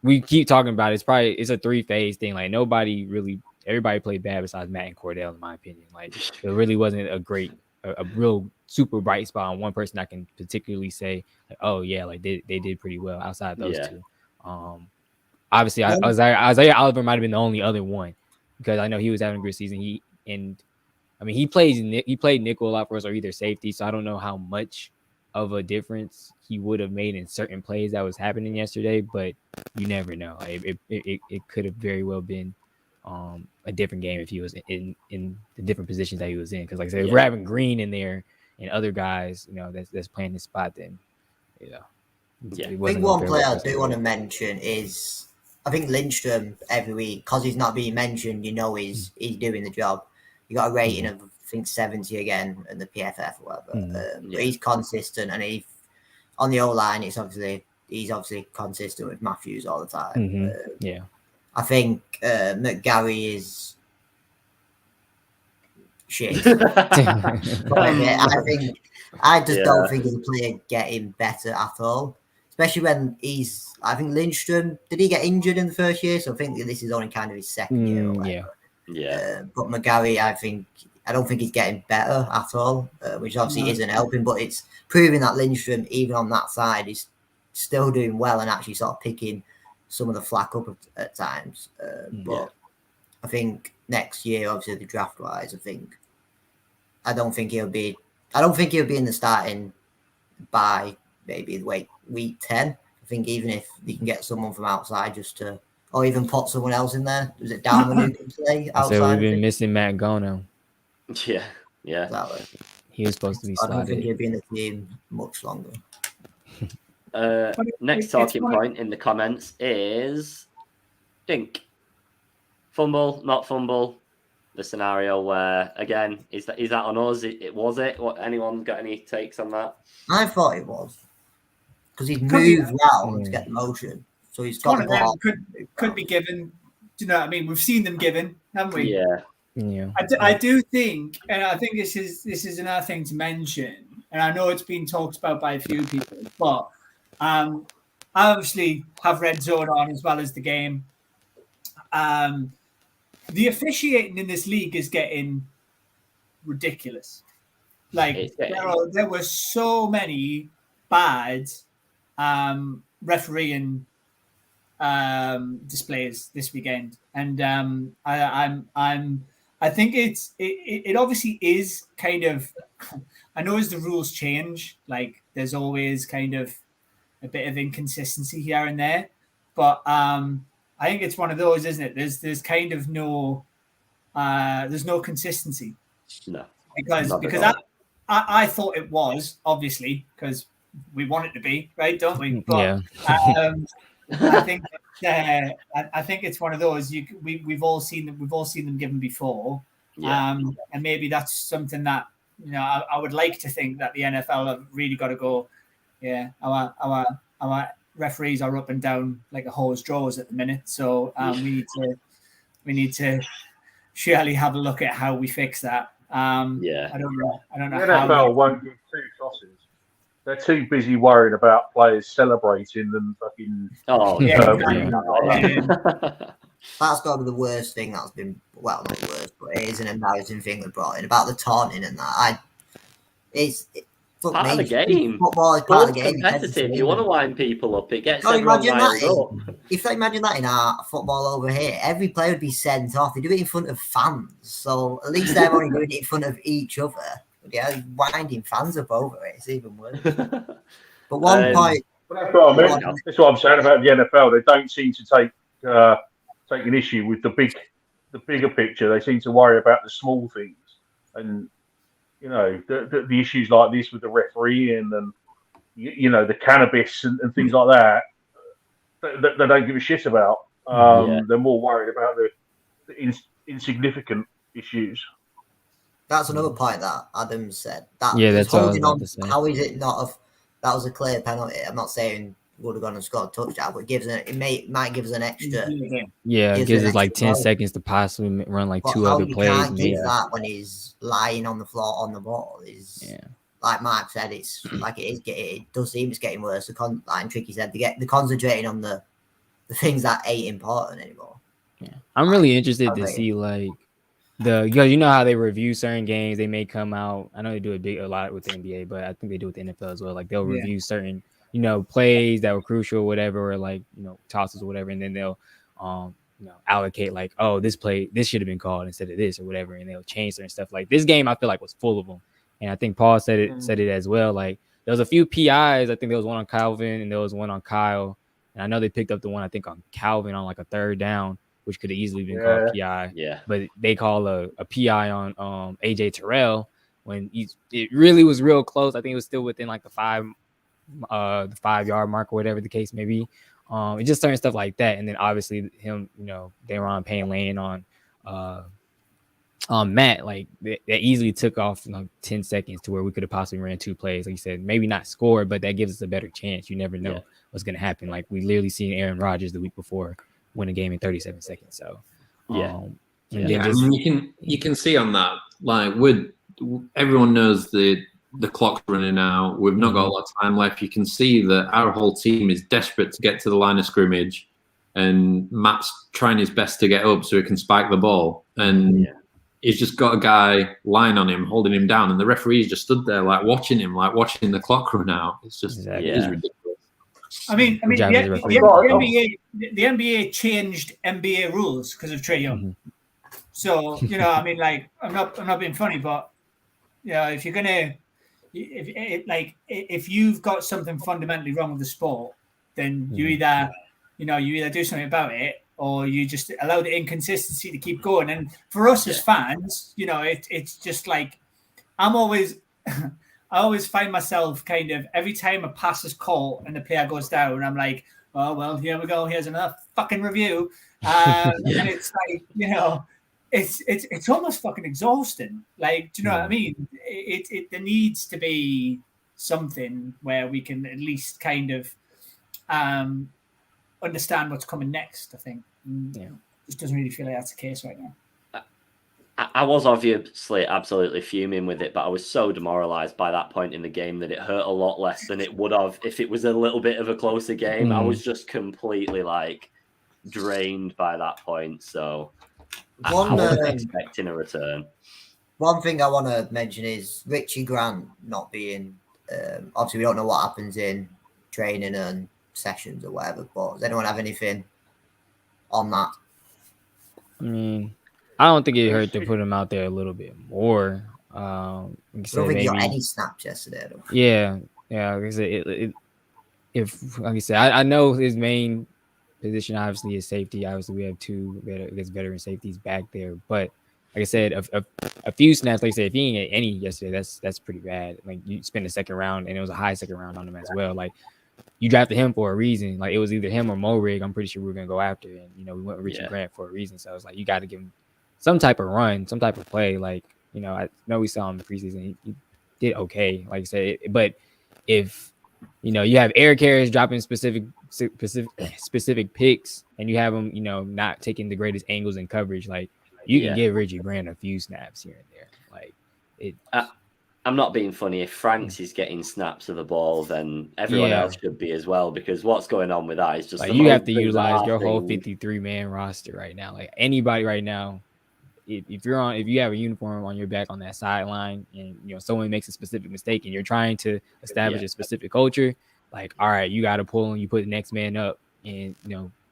we keep talking about. It's a 3-phase thing. Everybody played bad besides Matt and Cordell, in my opinion. There really wasn't a real super bright spot on one person I can particularly say, they did pretty well outside those two. Obviously, Isaiah Oliver might have been the only other one because I know he was having a good season. He played nickel a lot for us, or either safety. So I don't know how much of a difference he would have made in certain plays that was happening yesterday, but you never know. It could have very well been a different game if he was in the different positions that he was in. Because like I said, if we're having Green in there and other guys, that's playing this spot, then
I think one player I do want to mention is I think Lindstrom every week, because he's not being mentioned, he's doing the job. He got a rating of I think 70 again in the PFF or whatever. But he's consistent, and on the O-line, he's obviously consistent with Matthews all the time. I think McGarry is shit. I don't think he's a player getting better at all. Especially when I think Lindstrom, did he get injured in the first year? So I think this is only kind of his second year. But McGarry, I don't think he's getting better at all, which obviously isn't helping. But it's proving that Lindstrom, even on that side, is still doing well and actually sort of picking some of the flack up at times. But I think next year, obviously the draft wise, I don't think he'll be in the starting by maybe week 10. I think even if they can get someone from outside or even put someone else in there. Was it Dalman who can play outside?
So we've been missing Matt Gono.
Yeah.
Exactly.
He was supposed to be slotted.
I don't think he'll be in the team much longer.
Next talking point in the comments is Dink. Fumble, not fumble. The scenario where, again, is that on us? Was it? What? Anyone got any takes on that?
I thought it was because he's moved well to get the motion, so he's got the ball.
Could be given. Do you know what I mean? We've seen them given, haven't we?
Yeah.
I do think, and I think this is another thing to mention, and I know it's been talked about by a few people, but I obviously have Red Zone on as well as the game. The officiating in this league is getting ridiculous. There were so many bad refereeing displays this weekend, and I think it obviously is kind of. I know as the rules change, there's always kind of a bit of inconsistency here and there, but I think it's one of those, isn't it? There's kind of no there's no consistency.
No,
because I thought it was, obviously, because we want it to be, right, don't we? But, I think I think it's one of those we've all seen them given before, and maybe that's something that I would like to think that the NFL have really got to go. Yeah, our referees are up and down like a hose drawers at the minute, so we need to surely have a look at how we fix that. I don't know.
The NFL won't give two tosses. They're too busy worrying about players celebrating than fucking.
Oh, that's got to be the worst thing that's been. Well, not worst, but it is an embarrassing thing they brought in about the taunting and that. It's
part of the game.
Football is part of the game.
Competitive. You want to wind people up. It gets everyone riled up.
If they imagine that in our football over here, every player would be sent off. They do it in front of fans, so at least they're only doing it in front of each other. But yeah, winding fans up over it, it's even worse. But one point.
That's what I mean. That's what I'm saying about the NFL. They don't seem to take an issue with the bigger picture. They seem to worry about the small things, and the issues like this with the refereeing and the cannabis and things like that. They don't give a shit about. They're more worried about the insignificant issues.
That's another point that Adam said.
That's holding on.
How is it not? That was a clear penalty. I'm not saying would have gone and scored a touchdown, but might give us an extra.
Yeah, it gives us like 10 seconds to possibly run like two other plays. You
can't give that when he's lying on the floor on the ball. Like Mark said, it's like it does seem it's getting worse. Like Tricky said, they're concentrating on the things that ain't important anymore.
Yeah, I'm really interested to see like because you know how they review certain games. They may come out. I know they do a lot with the NBA, but I think they do with the NFL as well. Like they'll review certain plays that were crucial, or whatever, or like tosses or whatever, and then they'll allocate like, oh, this play should have been called instead of this or whatever, and they'll change certain stuff. Like this game, I feel like was full of them, and I think Paul said it as well. Like there was a few PIs. I think there was one on Calvin and there was one on Kyle, and I know they picked up the one I think on Calvin on like a third down, which could have easily been called PI. Yeah. But they call a PI on AJ Terrell when it really was real close. I think it was still within like the 5-yard mark or whatever the case may be. It's just certain stuff like that. And then obviously him, Daron Payne laying on Matt, like that easily took off 10 seconds to where we could have possibly ran two plays. Like you said, maybe not score, but that gives us a better chance. You never know what's going to happen. Like we literally seen Aaron Rodgers the week before win a game in 37 seconds. So
you can see on that, like everyone knows the clock's running out. We've not got a lot of time left. You can see that our whole team is desperate to get to the line of scrimmage, and Matt's trying his best to get up so he can spike the ball, and he's just got a guy lying on him, holding him down, and the referee's just stood there like watching him, like watching the clock run out. It's just it is ridiculous.
I mean, the NBA changed NBA rules because of Trae Young. So I mean, like, I'm not being funny, but if you're gonna, if you've got something fundamentally wrong with the sport, then you either do something about it, or you just allow the inconsistency to keep going. And for us as fans, it's just like I always find myself kind of every time a pass is caught and the player goes down, I'm like, oh, well, here we go. Here's another fucking review. And it's like, it's almost fucking exhausting. Like, do you know what I mean? There needs to be something where we can at least kind of understand what's coming next, I think. Just doesn't really feel like that's the case right now.
I was obviously absolutely fuming with it, but I was so demoralized by that point in the game that it hurt a lot less than it would have if it was a little bit of a closer game. I was just completely drained by that point. So I wasn't expecting a return.
One thing I want to mention is Richie Grant not being. Obviously, we don't know what happens in training and sessions or whatever. But does anyone have anything on that?
I mean, I don't think it hurt to put him out there a little bit more.
I don't think he got any snaps yesterday.
Yeah. Like I said, like I said, I know his main position obviously is safety. Obviously, we have two veteran safeties back there, but like I said, a few snaps. Like I said, if he didn't get any yesterday, that's pretty bad. Like you spent a second round, and it was a high second round on him as well. Like you drafted him for a reason. Like it was either him or Morig. I'm pretty sure we were gonna go after, and we went with Richie Grant for a reason. So it's like you got to give him some type of run, some type of play. Like I know we saw him in the preseason. He did okay, like I said. But if you have Eric Harris dropping specific picks, and you have him, not taking the greatest angles and coverage, like you can give Richie Grant a few snaps here and there. Like it.
I'm not being funny. If Franks is getting snaps of the ball, then everyone else should be as well, because what's going on with that is just
like you have to utilize your whole 53-man roster right now. Like anybody right now, if you have a uniform on your back on that sideline, and someone makes a specific mistake, and you're trying to establish a specific culture, like all right, you got to pull and you put the next man up, and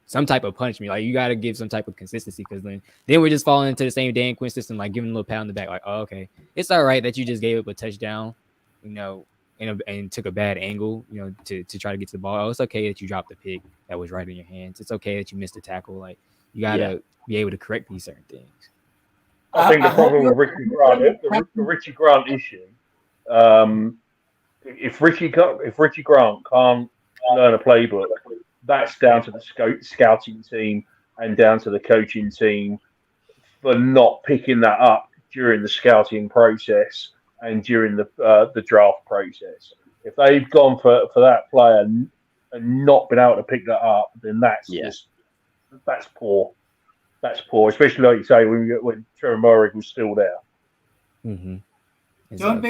some type of punishment. Like you got to give some type of consistency, because then we're just falling into the same Dan Quinn system, like giving a little pat on the back, like, oh, okay, it's all right that you just gave up a touchdown, and took a bad angle, to try to get to the ball. Oh, it's okay that you dropped the pick that was right in your hands. It's okay that you missed a tackle. Like you got to be able to correct these certain things.
I think the problem with Richie Grant, the Richie Grant issue, if Richie Grant can't learn a playbook, that's down to the scouting team and down to the coaching team for not picking that up during the scouting process and during the draft process. If they've gone for that player and not been able to pick that up, then that's poor. That's poor, especially like you say when Trevor Morig was still there.
Mm-hmm.
Don't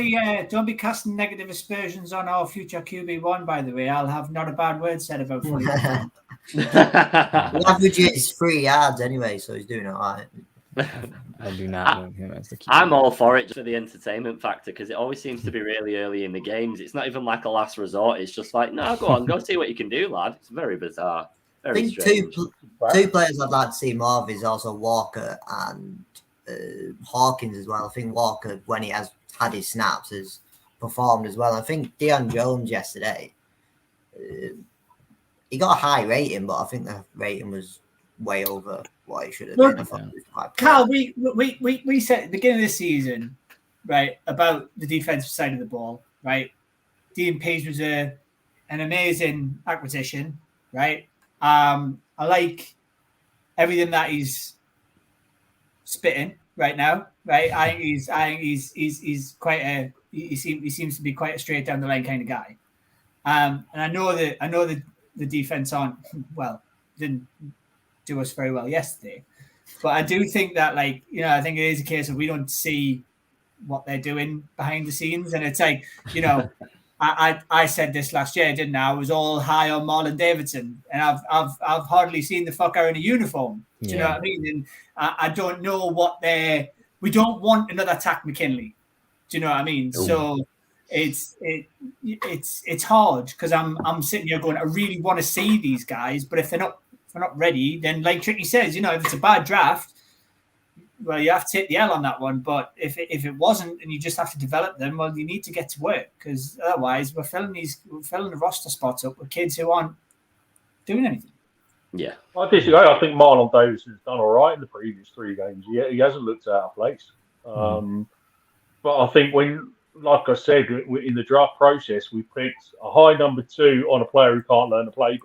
be casting negative aspersions on our future QB1. By the way, I'll have not a bad word said about for you.
The average is 3 yards anyway, so he's doing all right.
I do not want him as the QB.
I'm all for it for the entertainment factor, because it always seems to be really early in the games. It's not even like a last resort. It's just like, no, go on, go see what you can do, lad. It's very bizarre.
I think two players I'd like to see more of is also Walker and Hawkins as well. I think Walker, when he has had his snaps, has performed as well. I think Deion Jones yesterday, he got a high rating, but I think the rating was way over what it should have been. I thought it was quite
Carl, we said at the beginning of the season, right, about the defensive side of the ball, right? Dean Pease was an amazing acquisition, right? I like everything that he's spitting right now, right? I think he's quite he seems to be quite a straight down the line kind of guy. And I know that the defense didn't do us very well yesterday, but I do think that I think it is a case of we don't see what they're doing behind the scenes, and it's like I said this last year, didn't I? I was all high on Marlon Davidson, and I've hardly seen the fucker in a uniform. Do you know what I mean? And I don't know what we don't want another Tack McKinley. Do you know what I mean? Ooh. So it's hard, because I'm sitting here going, I really want to see these guys, but if they're not ready, then like Tricky says, if it's a bad draft, well, you have to take the L on that one. But if it wasn't, and you just have to develop them, well, you need to get to work, because otherwise we're filling the roster spots up with kids who aren't doing anything.
Yeah,
I disagree. I think Marlon Davis has done all right in the previous 3 games. He hasn't looked out of place. But I think like I said, in the draft process, we picked a high number 2 on a player who can't learn the playbook.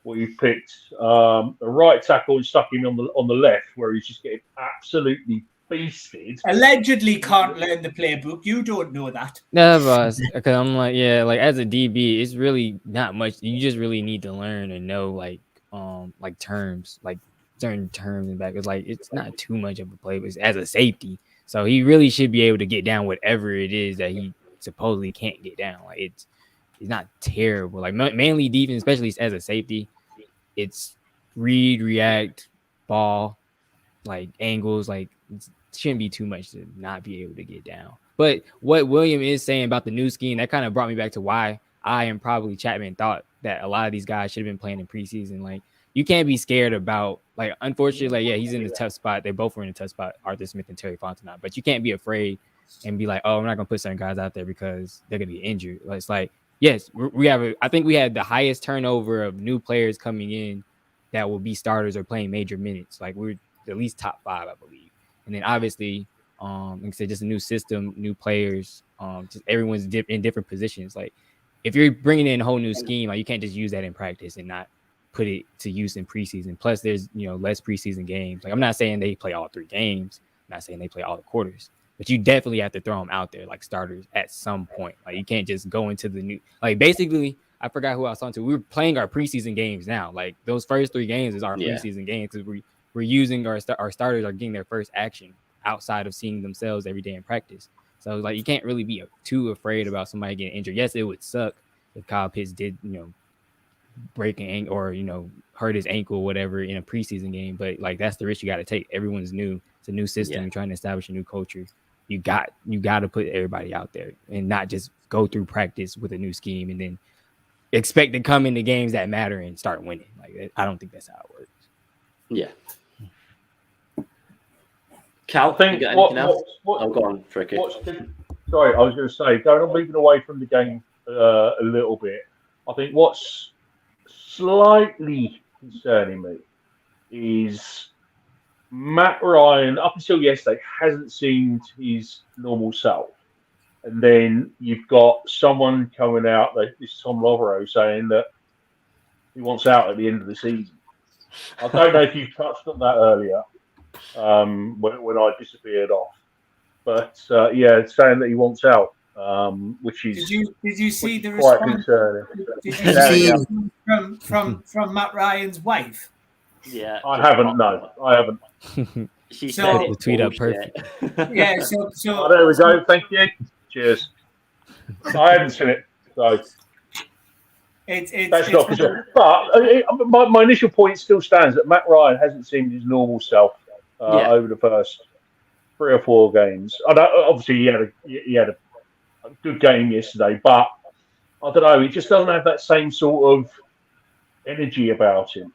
We picked a right tackle and stuck him on the left, where he's just getting absolutely beasted.
Allegedly can't learn the playbook. You don't know that.
No, because I'm like as a DB, it's really not much. You just really need to learn and know like terms, like certain terms and back. It's not too much of a playbook as a safety. So he really should be able to get down whatever it is that he supposedly can't get down. Like it's not terrible. Like mainly defense, especially as a safety, it's read, react, ball, like angles. Like it shouldn't be too much to not be able to get down. But what William is saying about the new scheme, that kind of brought me back to why I and probably Chapman thought that a lot of these guys should have been playing in preseason. Like you can't be scared about, unfortunately, he's in a tough spot. They both were in a tough spot, Arthur Smith and Terry Fontenot. But you can't be afraid and be like, oh, I'm not going to put certain guys out there because they're going to get injured. It's like, yes, I think we had the highest turnover of new players coming in that will be starters or playing major minutes. Like we're at least top 5, I believe. And then obviously, like I said, just a new system, new players, just everyone's in different positions. Like if you're bringing in a whole new scheme, like you can't just use that in practice and not put it to use in preseason. Plus, there's less preseason games. Like I'm not saying they play all 3 games. I'm not saying they play all the quarters. But you definitely have to throw them out there like starters at some point. Like you can't just go into the new. Like basically, I forgot who I was talking to. We were playing our preseason games now. Like those first 3 games is our preseason games because we're using our starters are getting their first action outside of seeing themselves every day in practice. So like you can't really be too afraid about somebody getting injured. Yes, it would suck if Kyle Pitts did break an ankle or hurt his ankle or whatever in a preseason game. But like that's the risk you got to take. Everyone's new. It's a new system. You're trying to establish a new culture. You got to put everybody out there and not just go through practice with a new scheme and then expect to come into games that matter and start winning. Like I don't think that's how it works.
Yeah. Cal,
think
you got anything else? Oh, go on, Fricky.
Sorry, I was going to say, going on moving away from the game a little bit. I think what's slightly concerning me is Matt Ryan, up until yesterday, hasn't seemed his normal self. And then you've got someone coming out, like this Tom Loverow, saying that he wants out at the end of the season. I don't know if you touched on that earlier when I disappeared off. But, saying that he wants out, which is
Did you see the
quite
response?
concerning.
Did you see from Matt Ryan's wife?
Yeah.
I haven't, no. I haven't.
She
So-
said
The tweet up perfect.
Yeah, so
Oh, there we go. Thank you. Cheers. I haven't seen it, so that's not concerning. But my initial point still stands that Matt Ryan hasn't seemed his normal self over the first 3 or 4 games. I know, obviously, he had a good game yesterday, but I don't know. He just doesn't have that same sort of energy about him.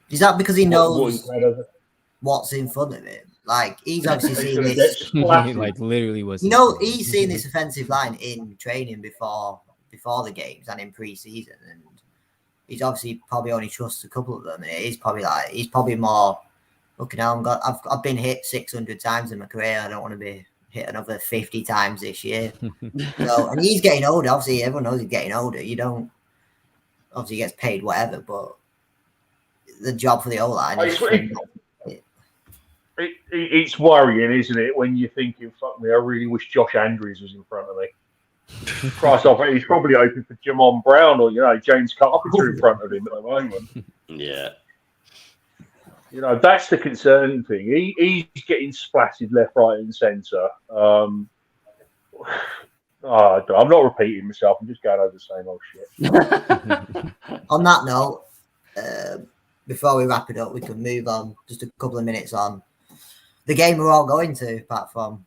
Is that because he knows what's in front of him? Like he's obviously seen this.
Like literally was.
He's seen this offensive line in training before the games and in pre-season, and he's obviously probably only trusts a couple of them. And he's probably more. Looking now, I've been hit 600 times in my career. I don't want to be hit another 50 times this year. So, and he's getting older. Obviously, everyone knows he's getting older. You don't. Obviously, he gets paid whatever, but the job for the O-line is.
It's worrying, isn't it, when you're thinking, fuck me, I really wish Josh Andrews was in front of me. Christ off, he's probably hoping for Jamon Brown or, James Carpenter in front of him at the moment.
Yeah.
That's the concerning thing. He's getting splatted left, right, and centre. I'm not repeating myself. I'm just going over the same old shit.
On that note, before we wrap it up, we can move on just a couple of minutes on the game we're all going to, apart from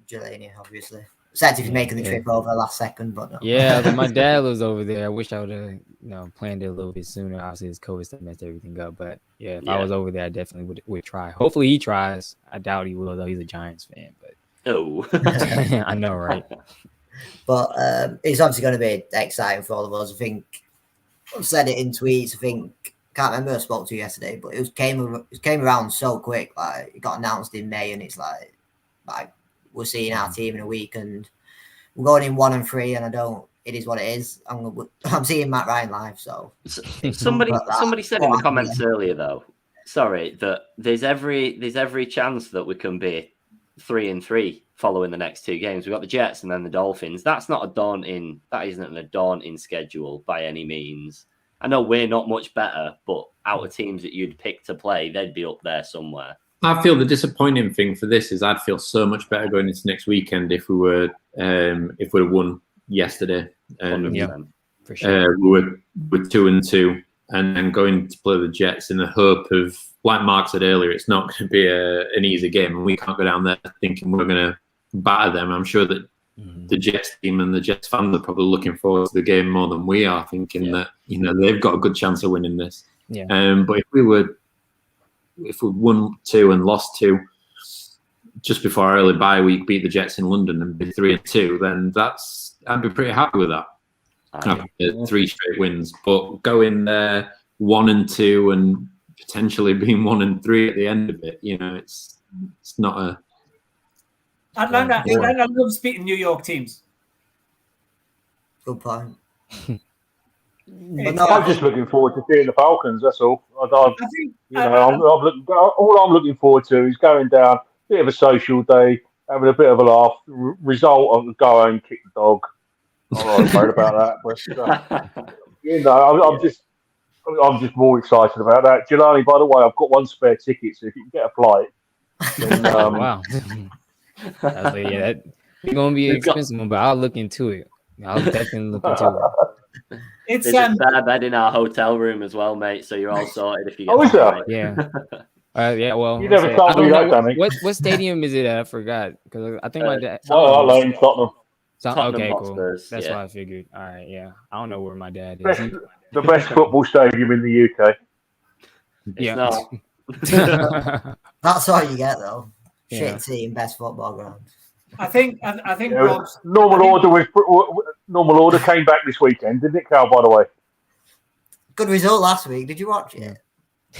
Jelania, obviously. Sad if you're making the trip over last second, but no.
Yeah, but my dad was over there. I wish I would have planned it a little bit sooner. Obviously, his COVID stuff messed everything up. But yeah, if I was over there, I definitely would try. Hopefully, he tries. I doubt he will, though. He's a Giants fan. But I know, right?
But it's obviously going to be exciting for all of us. I think I've said it in tweets. Can't remember who I spoke to yesterday, but it came around so quick. Like it got announced in May, and it's like we're seeing our team in a week, and we're going in 1-3, and it is what it is. I'm seeing Matt Ryan live. So
somebody said in the comments earlier, though, sorry, that there's every chance that we can be 3-3 following the next 2 games. We've got the Jets and then the Dolphins. That isn't a daunting schedule by any means. I know we're not much better, but out of teams that you'd pick to play, they'd be up there somewhere.
I feel the disappointing thing for this is I'd feel so much better going into next weekend if we were if we'd have won yesterday.
For sure.
We were 2-2 and then going to play the Jets in the hope of, like Mark said earlier, it's not going to be an easy game, and we can't go down there thinking we're going to batter them. I'm sure that the Jets team and the Jets fans are probably looking forward to the game more than we are, thinking that they've got a good chance of winning this.
Yeah.
But if we won 2 and lost 2 just before our early bye week, beat the Jets in London and be 3-2, then I'd be pretty happy with that. 3 straight wins, but going there 1-2 and potentially being 1-3 at the end of it. You know, it's not a.
Atlanta loves beating New York teams.
Good point.
I'm just looking forward to seeing the Falcons. That's all. All I'm looking forward to is going down, bit of a social day, having a bit of a laugh. Result, I'll go home, kick the dog. I'm not worried about that. But I'm just more excited about that. Jelani, by the way, I've got one spare ticket, so if you can get a flight. Then,
wow. I was like, yeah, it's gonna be an expensive one, but I'll look into it. I'll definitely look into it.
There's a spare bed in our hotel room as well, mate. So you're all sorted if you get.
Oh, is there?
Yeah. Yeah. Well,
you never told me that, Danny.
What stadium is it at? I forgot because I think my dad.
Lane, Tottenham.
Okay, cool. That's what I figured. All right, yeah. I don't know where my dad is.
The best football stadium in the UK.
Yeah.
That's all you get, though. Shit team, best football ground.
I think
normal order came back this weekend, didn't it, Cal? By the way,
good result last week. Did you watch it?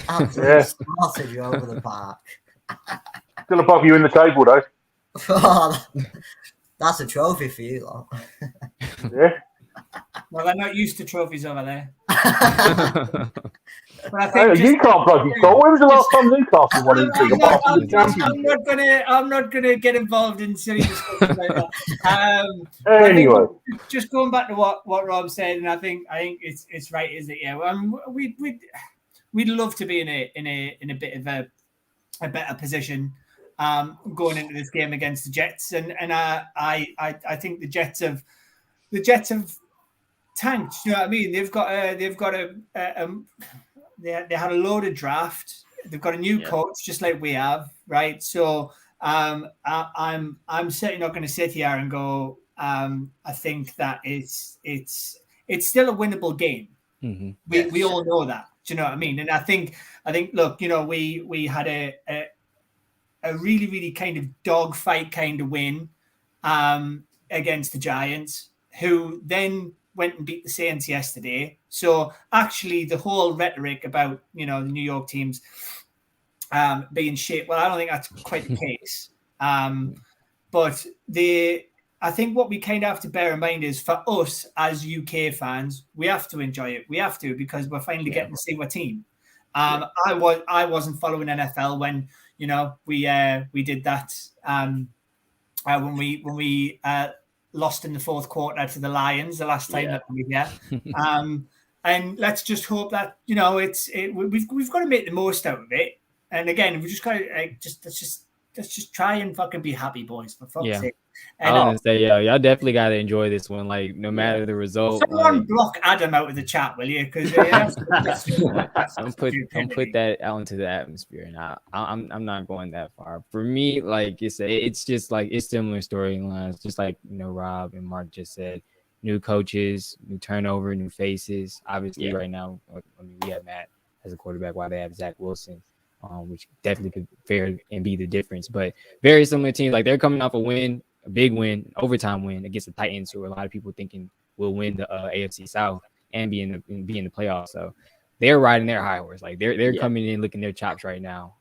Absolutely slaughtered you over the park.
Still above you in the table, though.
That's a trophy for you, lot.
Yeah.
Well, they're not used to trophies over there. But I think
you can't bloody talk. When was the last time Newcastle won anything?
I'm not gonna get involved in silly discussions like that.
Anyway,
just going back to what Rob said, and I think it's right, isn't it? Yeah, we'd love to be in a bit of a better position going into this game against the Jets, and I think the Jets have tanked. You know what I mean? They had a loaded draft. They've got a new coach, just like we have, right? So I'm certainly not going to sit here and go. I think that it's still a winnable game. Mm-hmm. We all know that. Do you know what I mean? And I think look, you know, we had a really, really kind of dogfight kind of win against the Giants, who then went and beat the Saints yesterday. So actually the whole rhetoric about, you know, the New York teams being shit, well, I don't think that's quite the case. But I think what we kind of have to bear in mind is, for us as UK fans, we have to enjoy it. We have to, because we're finally getting to see our team. I wasn't following NFL when, you know, we did that when we lost in the fourth quarter to the Lions the last time that we were here. And let's just hope that, you know, we've got to make the most out of it. And again, we just got to let's just try and fucking be happy, boys, for fuck's sake. And
I was gonna say, y'all definitely got to enjoy this one. Like, no matter the result.
Someone block Adam out of the chat, will you? Because
don't put that out into the atmosphere. And I'm not going that far. For me, like you said, it's just like it's similar storylines, just like, you know, Rob and Mark just said. New coaches, new turnover, new faces. Obviously, right now, I mean, we have Matt as a quarterback while they have Zach Wilson. Which definitely could fare and be the difference. But very similar teams. Like, they're coming off a win, a big win, overtime win against the Titans, who a lot of people thinking will win the AFC South and be in the playoffs. So they're riding their high horse. Like, they're coming in licking their chops right now.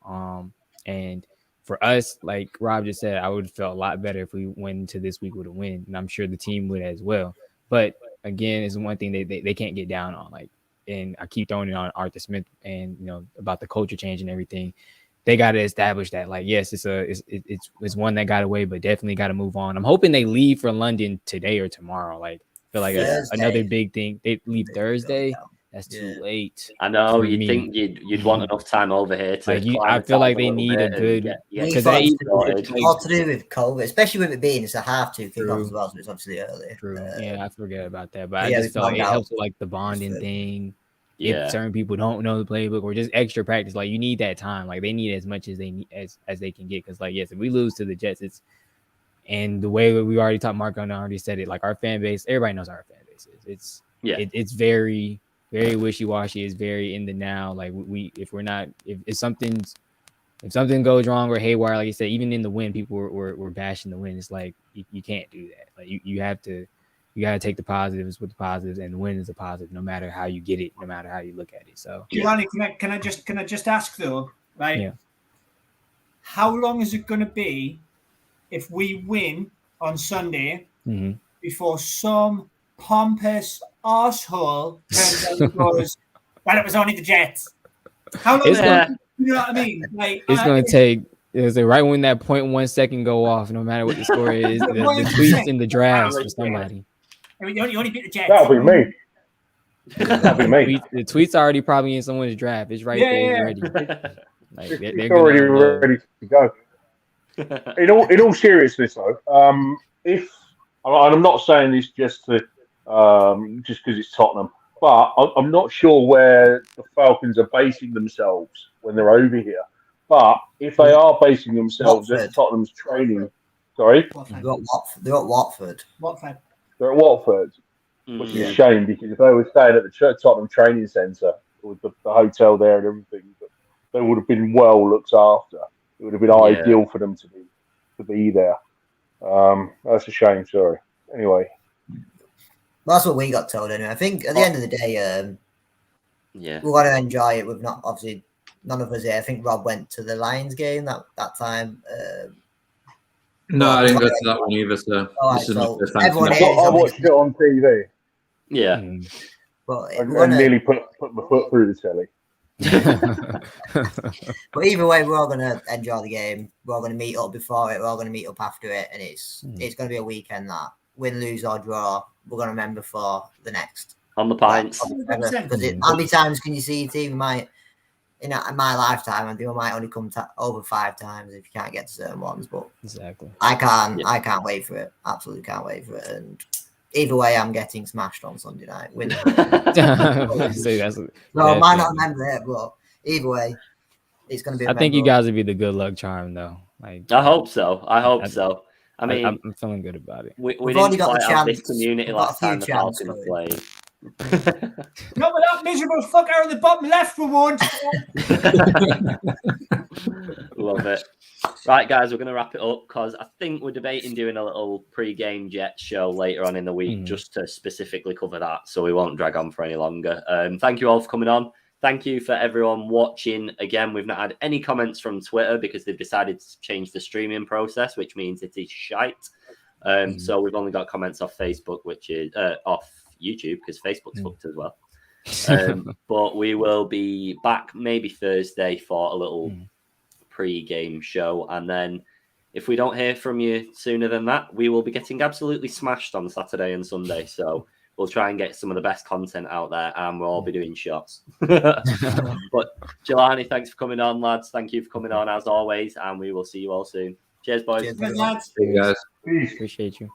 And for us, like Rob just said, I would have felt a lot better if we went into this week with a win, and I'm sure the team would as well. But again, it's one thing they can't get down on. Like, and I keep throwing it on Arthur Smith and, you know, about the culture change and everything. They got to establish that, like, yes, it's one that got away, but definitely got to move on. I'm hoping they leave for London today or tomorrow. Like, I feel like another big thing. They leave Thursday. That's too late.
I know. You'd think you'd want enough time over here to.
Like, I feel like they need a good.
Because all to do with COVID, especially with it being it's a half two kickoff as well, so it's obviously early.
True. I forget about that, but I just felt like it helps with like the bonding thing. If certain people don't know the playbook or just extra practice, like, you need that time. Like, they need as much as they need as they can get. Because, like, yes, if we lose to the Jets, and the way we already talked, Mark already said it. Like, our fan base, everybody knows how our fan base is. It's very, very wishy-washy. It's very in the now. Like, if something goes wrong or haywire, like you said, even in the win, people were bashing the win. It's like you can't do that. Like, you have to you got to take the positives with the positives, and win is a positive, no matter how you get it, no matter how you look at it. So,
Giovanni, can I just ask though, right? Yeah. How long is it going to be if we win on Sunday before some pompous arsehole turns out and goes, well, it was only the Jets? How long? You know what I mean? Like,
it's going to take. Is it right when that 0.1 second go off? No matter what the score is, the tweets in the drafts for somebody.
I mean, you only beat the Jets.
That'll be me. That'll be me.
The tweet's already probably in someone's draft. It's right there already. Like,
it's already ready to go. In all seriousness, though, if and I'm not saying this just because it's Tottenham, but I'm not sure where the Falcons are basing themselves when they're over here. But if they are basing themselves at Tottenham's training, sorry,
they're at Watford.
They're at Watford, which is a shame because if they were staying at the Tottenham training centre with the hotel there and everything, they would have been well looked after. It would have been ideal for them to be there. That's a shame. Sorry. Anyway,
that's what we got told. Anyway, I think at the end of the day, we want to enjoy it. We've not obviously none of us here. I think Rob went to the Lions game that time.
No, I didn't go to that one either. So
I watched it on TV.
Yeah,
but
I nearly put my foot through the telly.
But either way, we're all going to enjoy the game. We're all going to meet up before it. We're all going to meet up after it, and it's going to be a weekend that win, lose or draw, we're going to remember for the next
on the pints.
Because how many times can you see your team? In my lifetime, I think I might only come over 5 times if you can't get to certain ones. But
exactly,
I can't wait for it. Absolutely can't wait for it. And either way, I'm getting smashed on Sunday night. Win. I might not remember it, but either way, it's going to be.
I think you guys would be the good luck charm, though. Like,
I hope so. I mean,
I'm feeling good about it.
We've only got the chance. This community last time the Falcons played.
Not with that miserable fucker in the bottom left for once.
Love it. Right, guys, we're going to wrap it up because I think we're debating doing a little pre-game Jets show later on in the week just to specifically cover that, so we won't drag on for any longer. Thank you all for coming on. Thank you for everyone watching. Again, we've not had any comments from Twitter because they've decided to change the streaming process, which means it is shite. So we've only got comments off Facebook, which is off YouTube because Facebook's fucked as well. But we will be back maybe Thursday for a little pre-game show, and then if we don't hear from you sooner than that, we will be getting absolutely smashed on Saturday and Sunday. So we'll try and get some of the best content out there, and we'll all be doing shots. But Jelani, thanks for coming on, lads. Thank you for coming on as always, and we will see you all soon. Cheers, boys.
Cheers, lads.
See you guys.
Peace.
Appreciate you.